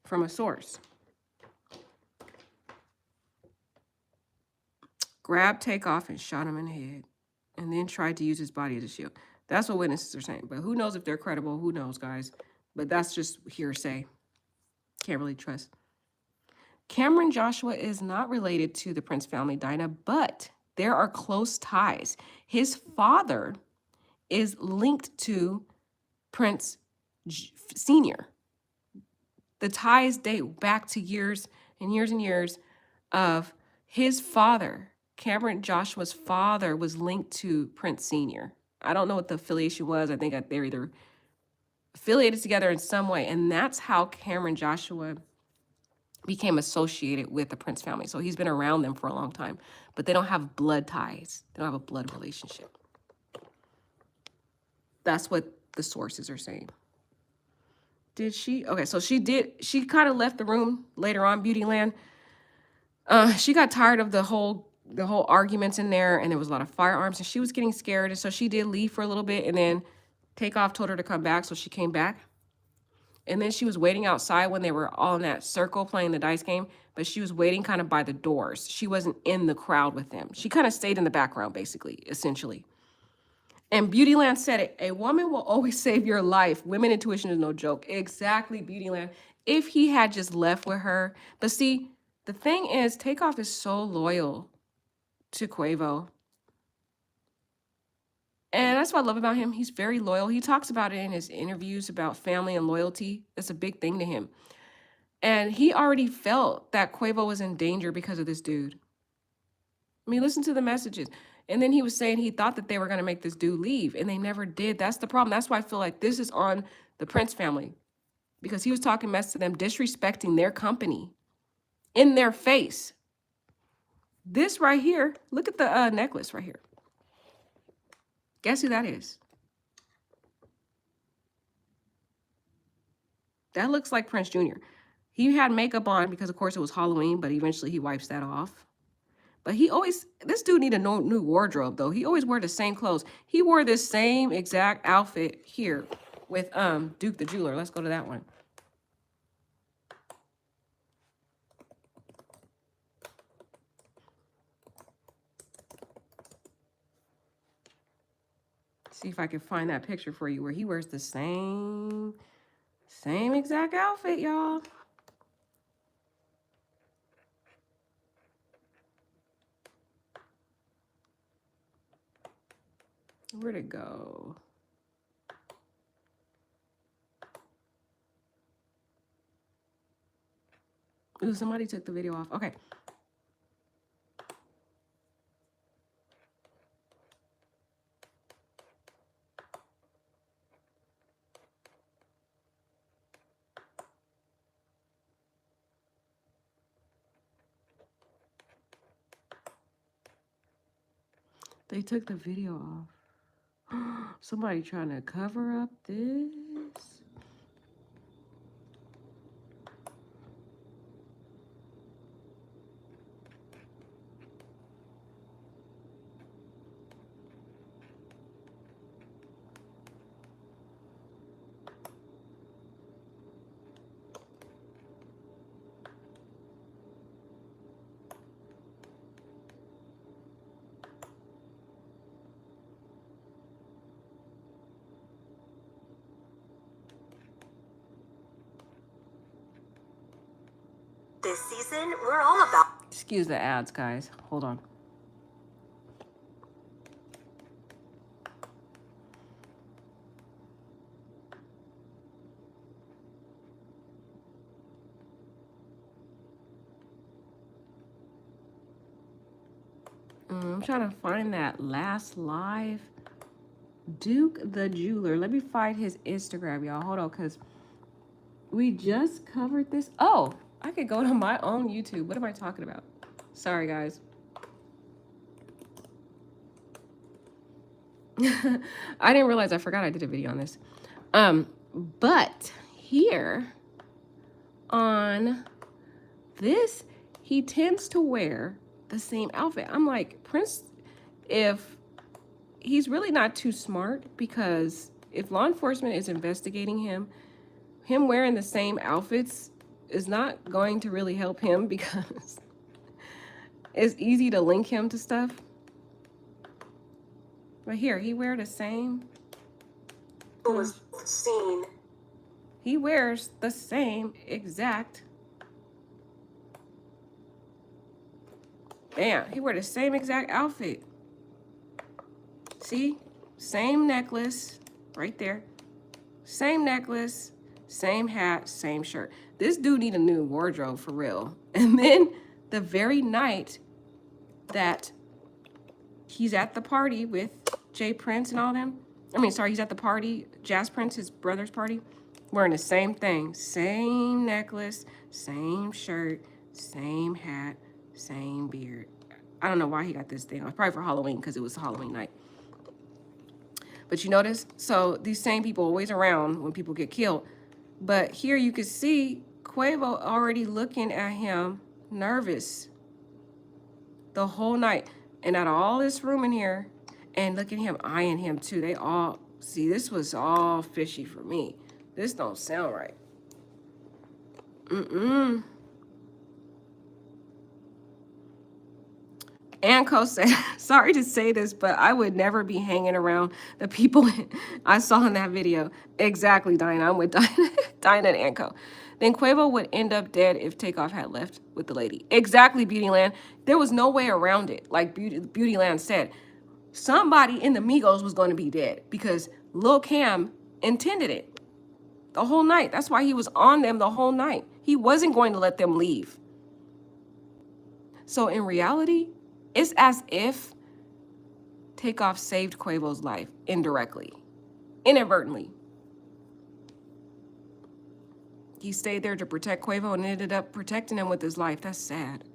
From a source. Grabbed Takeoff and shot him in the head. And then tried to use his body as a shield. That's what witnesses are saying. But who knows if they're credible? Who knows, guys? But that's just hearsay. Can't really trust. Cameron Joshua is not related to the Prince family, Dinah, but there are close ties. His father is linked to Prince Sr. The ties date back to years and years and years of his father. Cameron Joshua's father was linked to Prince Sr. I don't know what the affiliation was. I think they're either affiliated together in some way. And that's how Cameron Joshua became associated with the Prince family. So he's been around them for a long time, but they don't have blood ties. They don't have a blood relationship. That's what the sources are saying. Did she? Okay, so she kind of left the room later on, Beautyland. She got tired of the whole arguments in there, and there was a lot of firearms, and she was getting scared, and so she did leave for a little bit, and then Takeoff told her to come back, so she came back. And then she was waiting outside when they were all in that circle playing the dice game, but she was waiting kind of by the doors. She wasn't in the crowd with them. She kind of stayed in the background, basically, essentially. And Beautyland said it, a woman will always save your life. Women intuition is no joke. Exactly, Beautyland. If he had just left with her. But see, the thing is, Takeoff is so loyal to Quavo. And that's what I love about him. He's very loyal. He talks about it in his interviews about family and loyalty. That's a big thing to him. And he already felt that Quavo was in danger because of this dude. I mean, listen to the messages. And then he was saying he thought that they were going to make this dude leave, and they never did. That's the problem. That's why I feel like this is on the Prince family, because he was talking mess to them, disrespecting their company in their face. This right here, look at the necklace right here. Guess who that is? That looks like Prince Jr. He had makeup on because, of course, it was Halloween, but eventually he wipes that off. But this dude need a new wardrobe, though. He always wore the same clothes. He wore this same exact outfit here with Duke the Jeweler. Let's go to that one. See if I can find that picture for you where he wears the same exact outfit, y'all. Where'd it go? Ooh, somebody took the video off. Okay. They took the video off. Somebody trying to cover up this. This season, we're all about... Excuse the ads, guys. Hold on. I'm trying to find that last live. Duke the Jeweler. Let me find his Instagram, y'all. Hold on, because we just covered this. Oh, I could go to my own YouTube. What am I talking about? Sorry, guys. I didn't realize. I forgot I did a video on this. But here on this, he tends to wear the same outfit. I'm like, Prince, if he's really not too smart, because if law enforcement is investigating him wearing the same outfits is not going to really help him, because it's easy to link him to stuff. But here, he wear the same. was seen. He wears the same exact. Damn, he wear the same exact outfit. See? Same necklace right there. Same necklace, same hat, same shirt. This dude need a new wardrobe for real. And then the very night that he's at the party with Jay Prince and all them. He's at the party, Jazz Prince, his brother's party, wearing the same thing. Same necklace, same shirt, same hat, same beard. I don't know why he got this thing. It was probably for Halloween, because it was Halloween night. But you notice? So these same people are always around when people get killed. But here you can see Quavo already looking at him nervous the whole night. And out of all this room in here, and look at him eyeing him too. They all, see, this was all fishy for me. This don't sound right. Anko said, sorry to say this, but I would never be hanging around the people I saw in that video. Exactly, Dinah. I'm with Dinah and Anko. Then Quavo would end up dead if Takeoff had left with the lady. Exactly, Beautyland. There was no way around it. Like Beautyland said, somebody in the Migos was going to be dead, because Lil Cam intended it the whole night. That's why he was on them the whole night. He wasn't going to let them leave. So in reality, it's as if Takeoff saved Quavo's life indirectly, inadvertently. He stayed there to protect Quavo and ended up protecting him with his life. That's sad.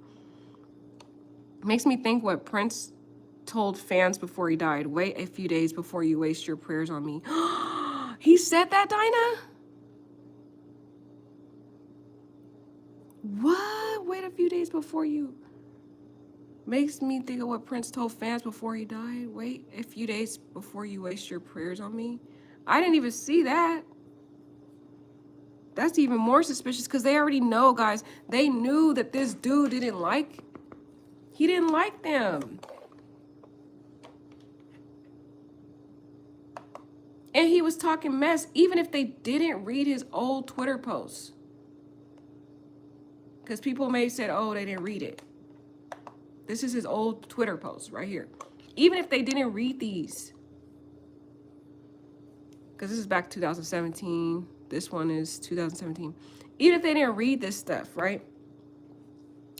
Makes me think what Prince told fans before he died. Wait a few days before you waste your prayers on me. He said that, Dinah? What? Wait a few days before you... Makes me think of what Prince told fans before he died. Wait a few days before you waste your prayers on me. I didn't even see that. That's even more suspicious, because they already know, guys. They knew that this dude he didn't like them. And he was talking mess, even if they didn't read his old Twitter posts. Because people may have said, oh, they didn't read it. This is his old Twitter post right here. Even if they didn't read these. Because this is back 2017. This one is 2017. Even if they didn't read this stuff, right?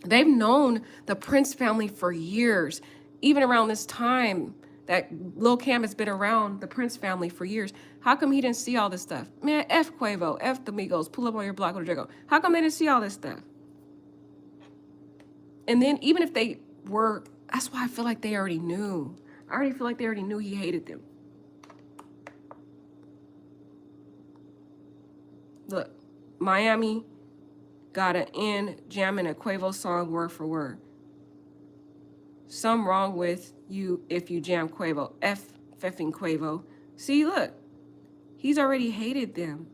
They've known the Prince family for years. Even around this time that Lil Cam has been around the Prince family for years. How come he didn't see all this stuff? Man, F Quavo, F the Migos, pull up on your block with a Draco. How come they didn't see all this stuff? And then even if they were, that's why I feel like they already knew. I already feel like they already knew he hated them. Look, Miami got an end jamming a Quavo song word for word. Some wrong with you if you jam Quavo. Effing Quavo. See, look. He's already hated them.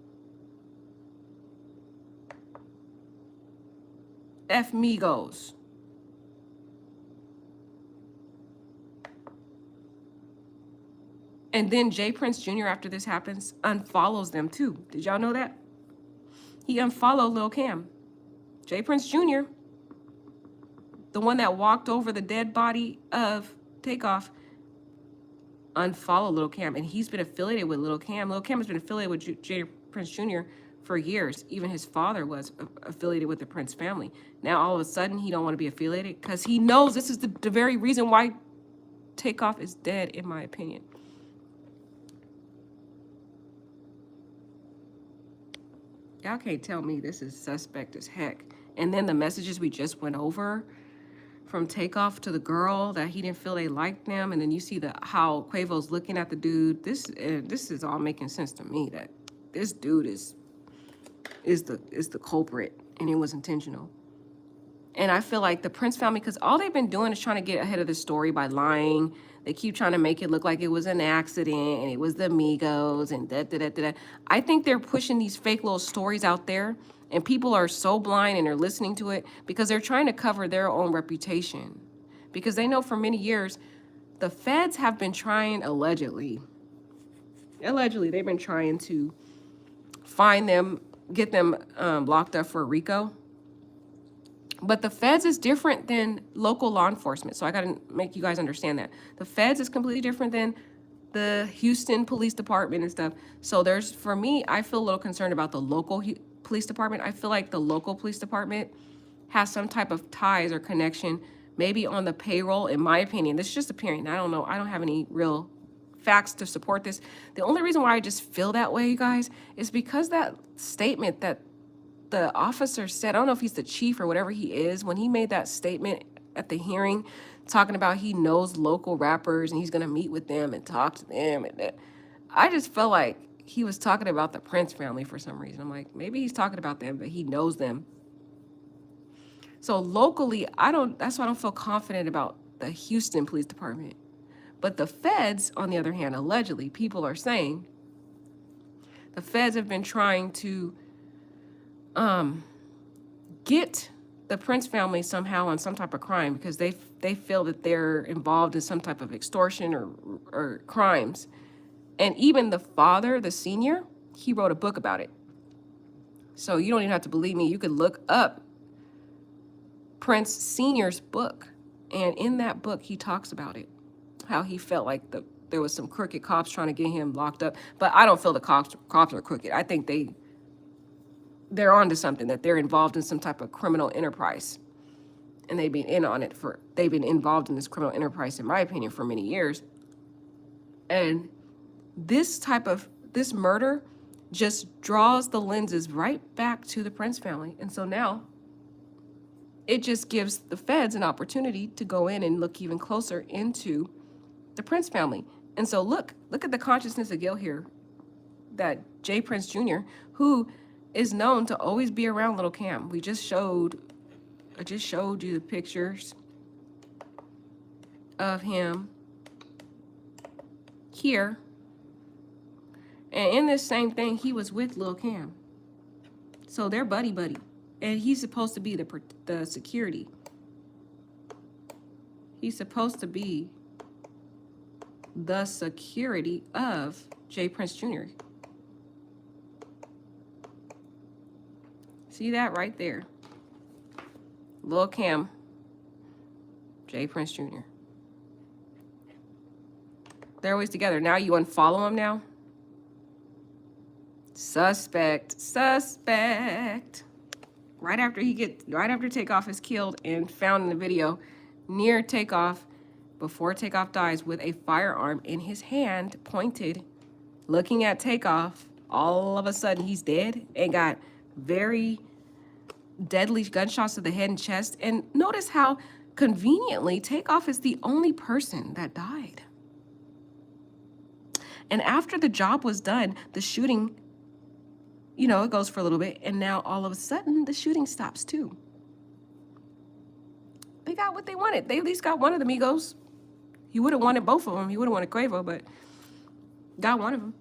F Migos. And then Jay Prince Jr., after this happens, unfollows them too. Did y'all know that? He unfollowed Lil Cam. Jay Prince Jr., the one that walked over the dead body of Takeoff, unfollowed Lil Cam. And he's been affiliated with Lil Cam. Lil Cam has been affiliated with Jay Prince Jr. for years. Even his father was affiliated with the Prince family. Now, all of a sudden, he don't want to be affiliated because he knows this is the very reason why Takeoff is dead, in my opinion. Y'all can't tell me this is suspect as heck. And then the messages we just went over from Takeoff to the girl that he didn't feel they liked them, and then you see how Quavo's looking at the dude. This is all making sense to me that this dude is the culprit, and it was intentional. And I feel like the Prince family, because all they've been doing is trying to get ahead of the story by lying. They keep trying to make it look like it was an accident and it was the Migos and da. I think they're pushing these fake little stories out there, and people are so blind and they're listening to it because they're trying to cover their own reputation. Because they know for many years, the feds have been trying, allegedly, they've been trying to find them, get them locked up for RICO. But the feds is different than local law enforcement. So I got to make you guys understand that. The feds is completely different than the Houston Police Department and stuff. So for me, I feel a little concerned about the local police department. I feel like the local police department has some type of ties or connection, maybe on the payroll, in my opinion. This is just opinion. I don't know. I don't have any real facts to support this. The only reason why I just feel that way, you guys, is because that statement that the officer said, I don't know if he's the chief or whatever he is, when he made that statement at the hearing, talking about he knows local rappers and he's going to meet with them and talk to them. And I just felt like he was talking about the Prince family for some reason. I'm like, maybe he's talking about them, but he knows them. So locally, that's why I don't feel confident about the Houston Police Department. But the feds, on the other hand, allegedly, people are saying, the feds have been trying to get the Prince family somehow on some type of crime because they feel that they're involved in some type of extortion or crimes. And even the father, the senior, he wrote a book about it. So you don't even have to believe me. You could look up Prince Senior's book. And in that book, he talks about it, how he felt like there was some crooked cops trying to get him locked up. But I don't feel the cops are crooked. I think they're onto something, that they're involved in some type of criminal enterprise. And they've been involved in this criminal enterprise, in my opinion, for many years. And this murder just draws the lenses right back to the Prince family. And so now it just gives the feds an opportunity to go in and look even closer into the Prince family. And so look at the consciousness of guilt here, that Jay Prince Jr., who is known to always be around Lil Cam. I just showed you the pictures of him here. And in this same thing, he was with Lil Cam. So they're buddy. And he's supposed to be the security. He's supposed to be the security of Jay Prince Jr. See that right there? Lil Cam, Jay Prince Jr. They're always together. Now you unfollow him now? Suspect. Right after Takeoff is killed and found in the video, near Takeoff, before Takeoff dies, with a firearm in his hand, pointed, looking at Takeoff, all of a sudden he's dead and got very deadly gunshots to the head and chest. And notice how conveniently Takeoff is the only person that died. And after the job was done, the shooting, you know, it goes for a little bit. And now all of a sudden, the shooting stops too. They got what they wanted. They at least got one of the Migos. He would have wanted both of them. He would have wanted Quavo, but got one of them.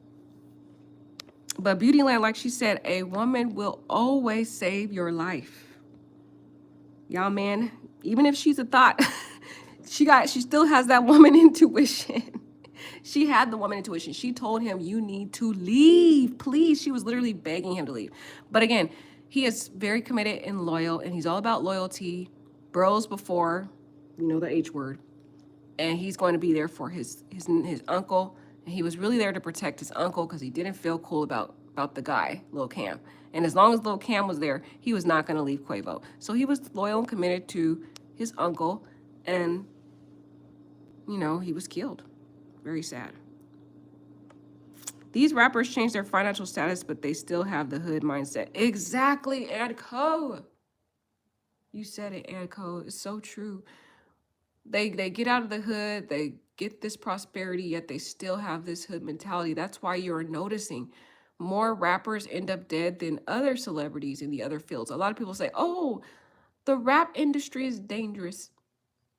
But Beautyland, like she said, a woman will always save your life. Y'all, man, even if she's a thought, she still has that woman intuition. She had the woman intuition. She told him, you need to leave, please. She was literally begging him to leave. But again, he is very committed and loyal, and he's all about loyalty. Bros before, you know, the H word. And he's going to be there for his uncle. And he was really there to protect his uncle because he didn't feel cool about the guy, Lil Cam. And as long as Lil Cam was there, he was not going to leave Quavo. So he was loyal and committed to his uncle. And, you know, he was killed. Very sad. These rappers changed their financial status, but they still have the hood mindset. Exactly, Adco. You said it, Adco. It's so true. They get out of the hood, they get this prosperity, yet they still have this hood mentality. That's why you're noticing more rappers end up dead than other celebrities in the other fields. A lot of people say, oh, the rap industry is dangerous.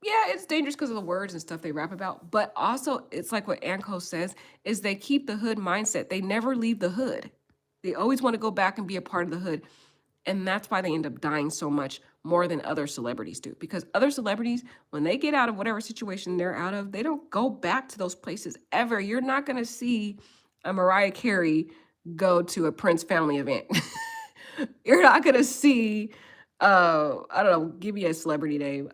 Yeah, it's dangerous because of the words and stuff they rap about. But also, it's like what Anko says, is they keep the hood mindset. They never leave the hood. They always want to go back and be a part of the hood. And that's why they end up dying so much more than other celebrities do. Because other celebrities, when they get out of whatever situation they're out of, they don't go back to those places ever. You're not going to see a Mariah Carey go to a Prince family event. You're not going to see, I don't know, give me a celebrity name.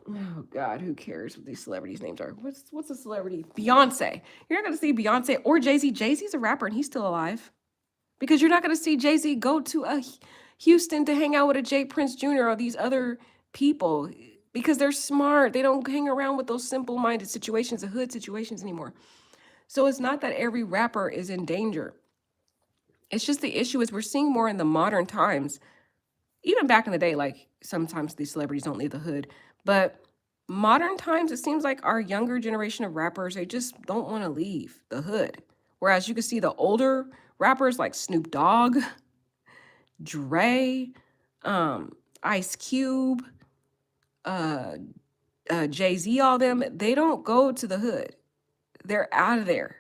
Oh God, who cares what these celebrities' names are? What's a celebrity? Beyonce. You're not going to see Beyonce or Jay-Z. Jay-Z's a rapper and he's still alive. Because you're not going to see Jay-Z go to Houston to hang out with a Jay Prince Jr. or these other people because they're smart. They don't hang around with those simple-minded situations, the hood situations anymore. So it's not that every rapper is in danger. It's just the issue is we're seeing more in the modern times. Even back in the day, like sometimes these celebrities don't leave the hood. But modern times, it seems like our younger generation of rappers, they just don't want to leave the hood. Whereas you can see the older rappers like Snoop Dogg, Dre, Ice Cube, Jay-Z, all them, they don't go to the hood. They're out of there.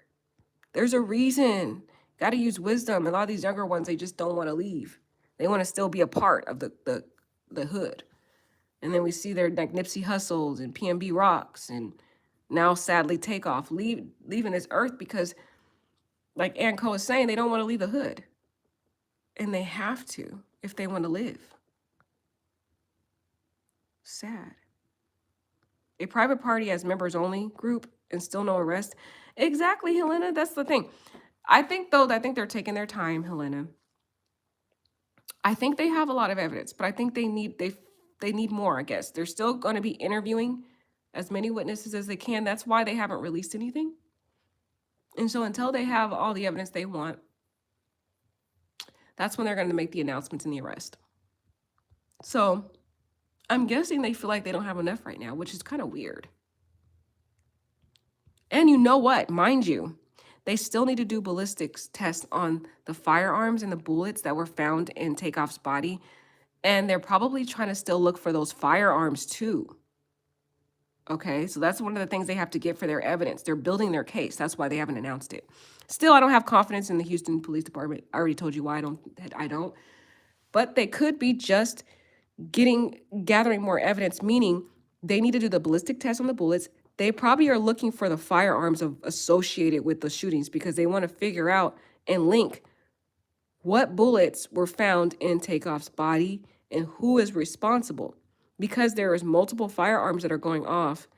There's a reason. Got to use wisdom. A lot of these younger ones, they just don't want to leave. They want to still be a part of the hood. And then we see their like Nipsey Hussles and PNB Rocks and now sadly Takeoff leaving this earth because like Anko is saying, they don't want to leave the hood. And they have to if they want to live. Sad. A private party as members only group and still no arrest. Exactly, Helena. That's the thing. I think they're taking their time, Helena. I think they have a lot of evidence, but I think they need more, I guess. They're still going to be interviewing as many witnesses as they can. That's why they haven't released anything. And so until they have all the evidence they want, that's when they're going to make the announcements and the arrest. So I'm guessing they feel like they don't have enough right now, which is kind of weird. And you know what? Mind you, they still need to do ballistics tests on the firearms and the bullets that were found in Takeoff's body. And they're probably trying to still look for those firearms too. Okay, so that's one of the things they have to get for their evidence. They're building their case. That's why they haven't announced it. Still, I don't have confidence in the Houston Police Department. I already told you why I don't. But they could be just gathering more evidence, meaning they need to do the ballistic test on the bullets. They probably are looking for the firearms associated with the shootings because they want to figure out and link what bullets were found in Takeoff's body and who is responsible. Because there is multiple firearms that are going off,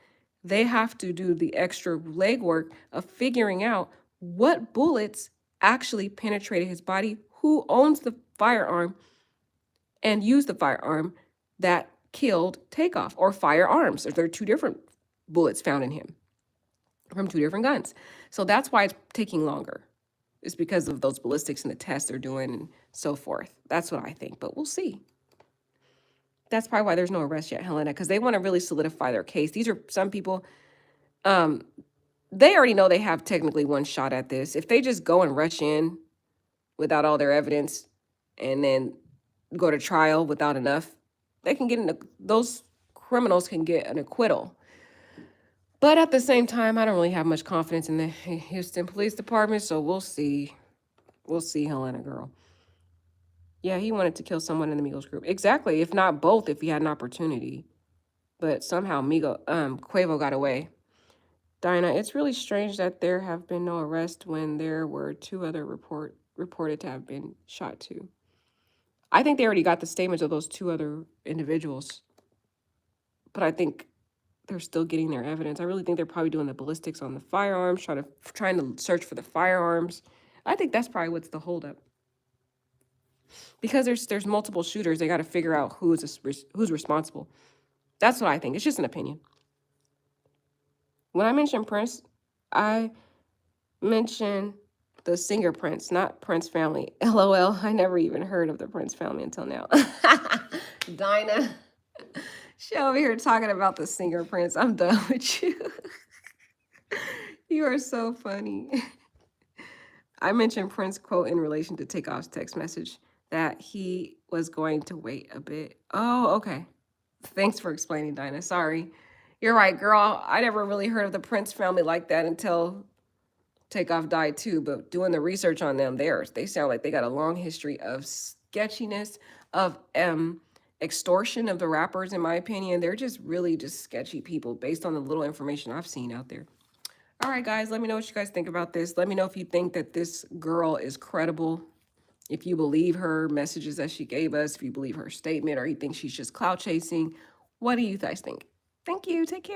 they have to do the extra legwork of figuring out what bullets actually penetrated his body, who owns the firearm and used the firearm that killed Takeoff, or firearms. There are two different bullets found in him from two different guns. So that's why it's taking longer. It's because of those ballistics and the tests they're doing and so forth. That's what I think, but we'll see. That's probably why there's no arrest yet, Helena, because they want to really solidify their case. These are some people, they already know they have technically one shot at this. If they just go and rush in without all their evidence and then go to trial without enough, they can get those criminals can get an acquittal. But at the same time, I don't really have much confidence in the Houston Police Department, so we'll see. We'll see, Helena girl. Yeah, he wanted to kill someone in the Migos group. Exactly, if not both, if he had an opportunity. But somehow Quavo got away. Dinah, it's really strange that there have been no arrests when there were 2 other reported to have been shot too. I think they already got the statements of those 2 other individuals. But I think they're still getting their evidence. I really think they're probably doing the ballistics on the firearms, trying to search for the firearms. I think that's probably what's the holdup. Because there's multiple shooters, they got to figure out who's responsible. That's what I think. It's just an opinion. When I mention Prince, I mention the singer Prince, not Prince family. LOL, I never even heard of the Prince family until now. Dinah, she over here talking about the singer Prince. I'm done with you. You are so funny. I mentioned Prince quote in relation to Takeoff's text message that he was going to wait a bit. Oh, okay. Thanks for explaining, Dinah. Sorry. You're right, girl. I never really heard of the Prince family like that until Takeoff died too. But doing the research on them, they sound like they got a long history of sketchiness, of extortion of the rappers, in my opinion. They're just really just sketchy people based on the little information I've seen out there. All right, guys, let me know what you guys think about this. Let me know if you think that this girl is credible, if you believe her messages that she gave us, if you believe her statement, or you think she's just clout chasing. What do you guys think? Thank you. Take care.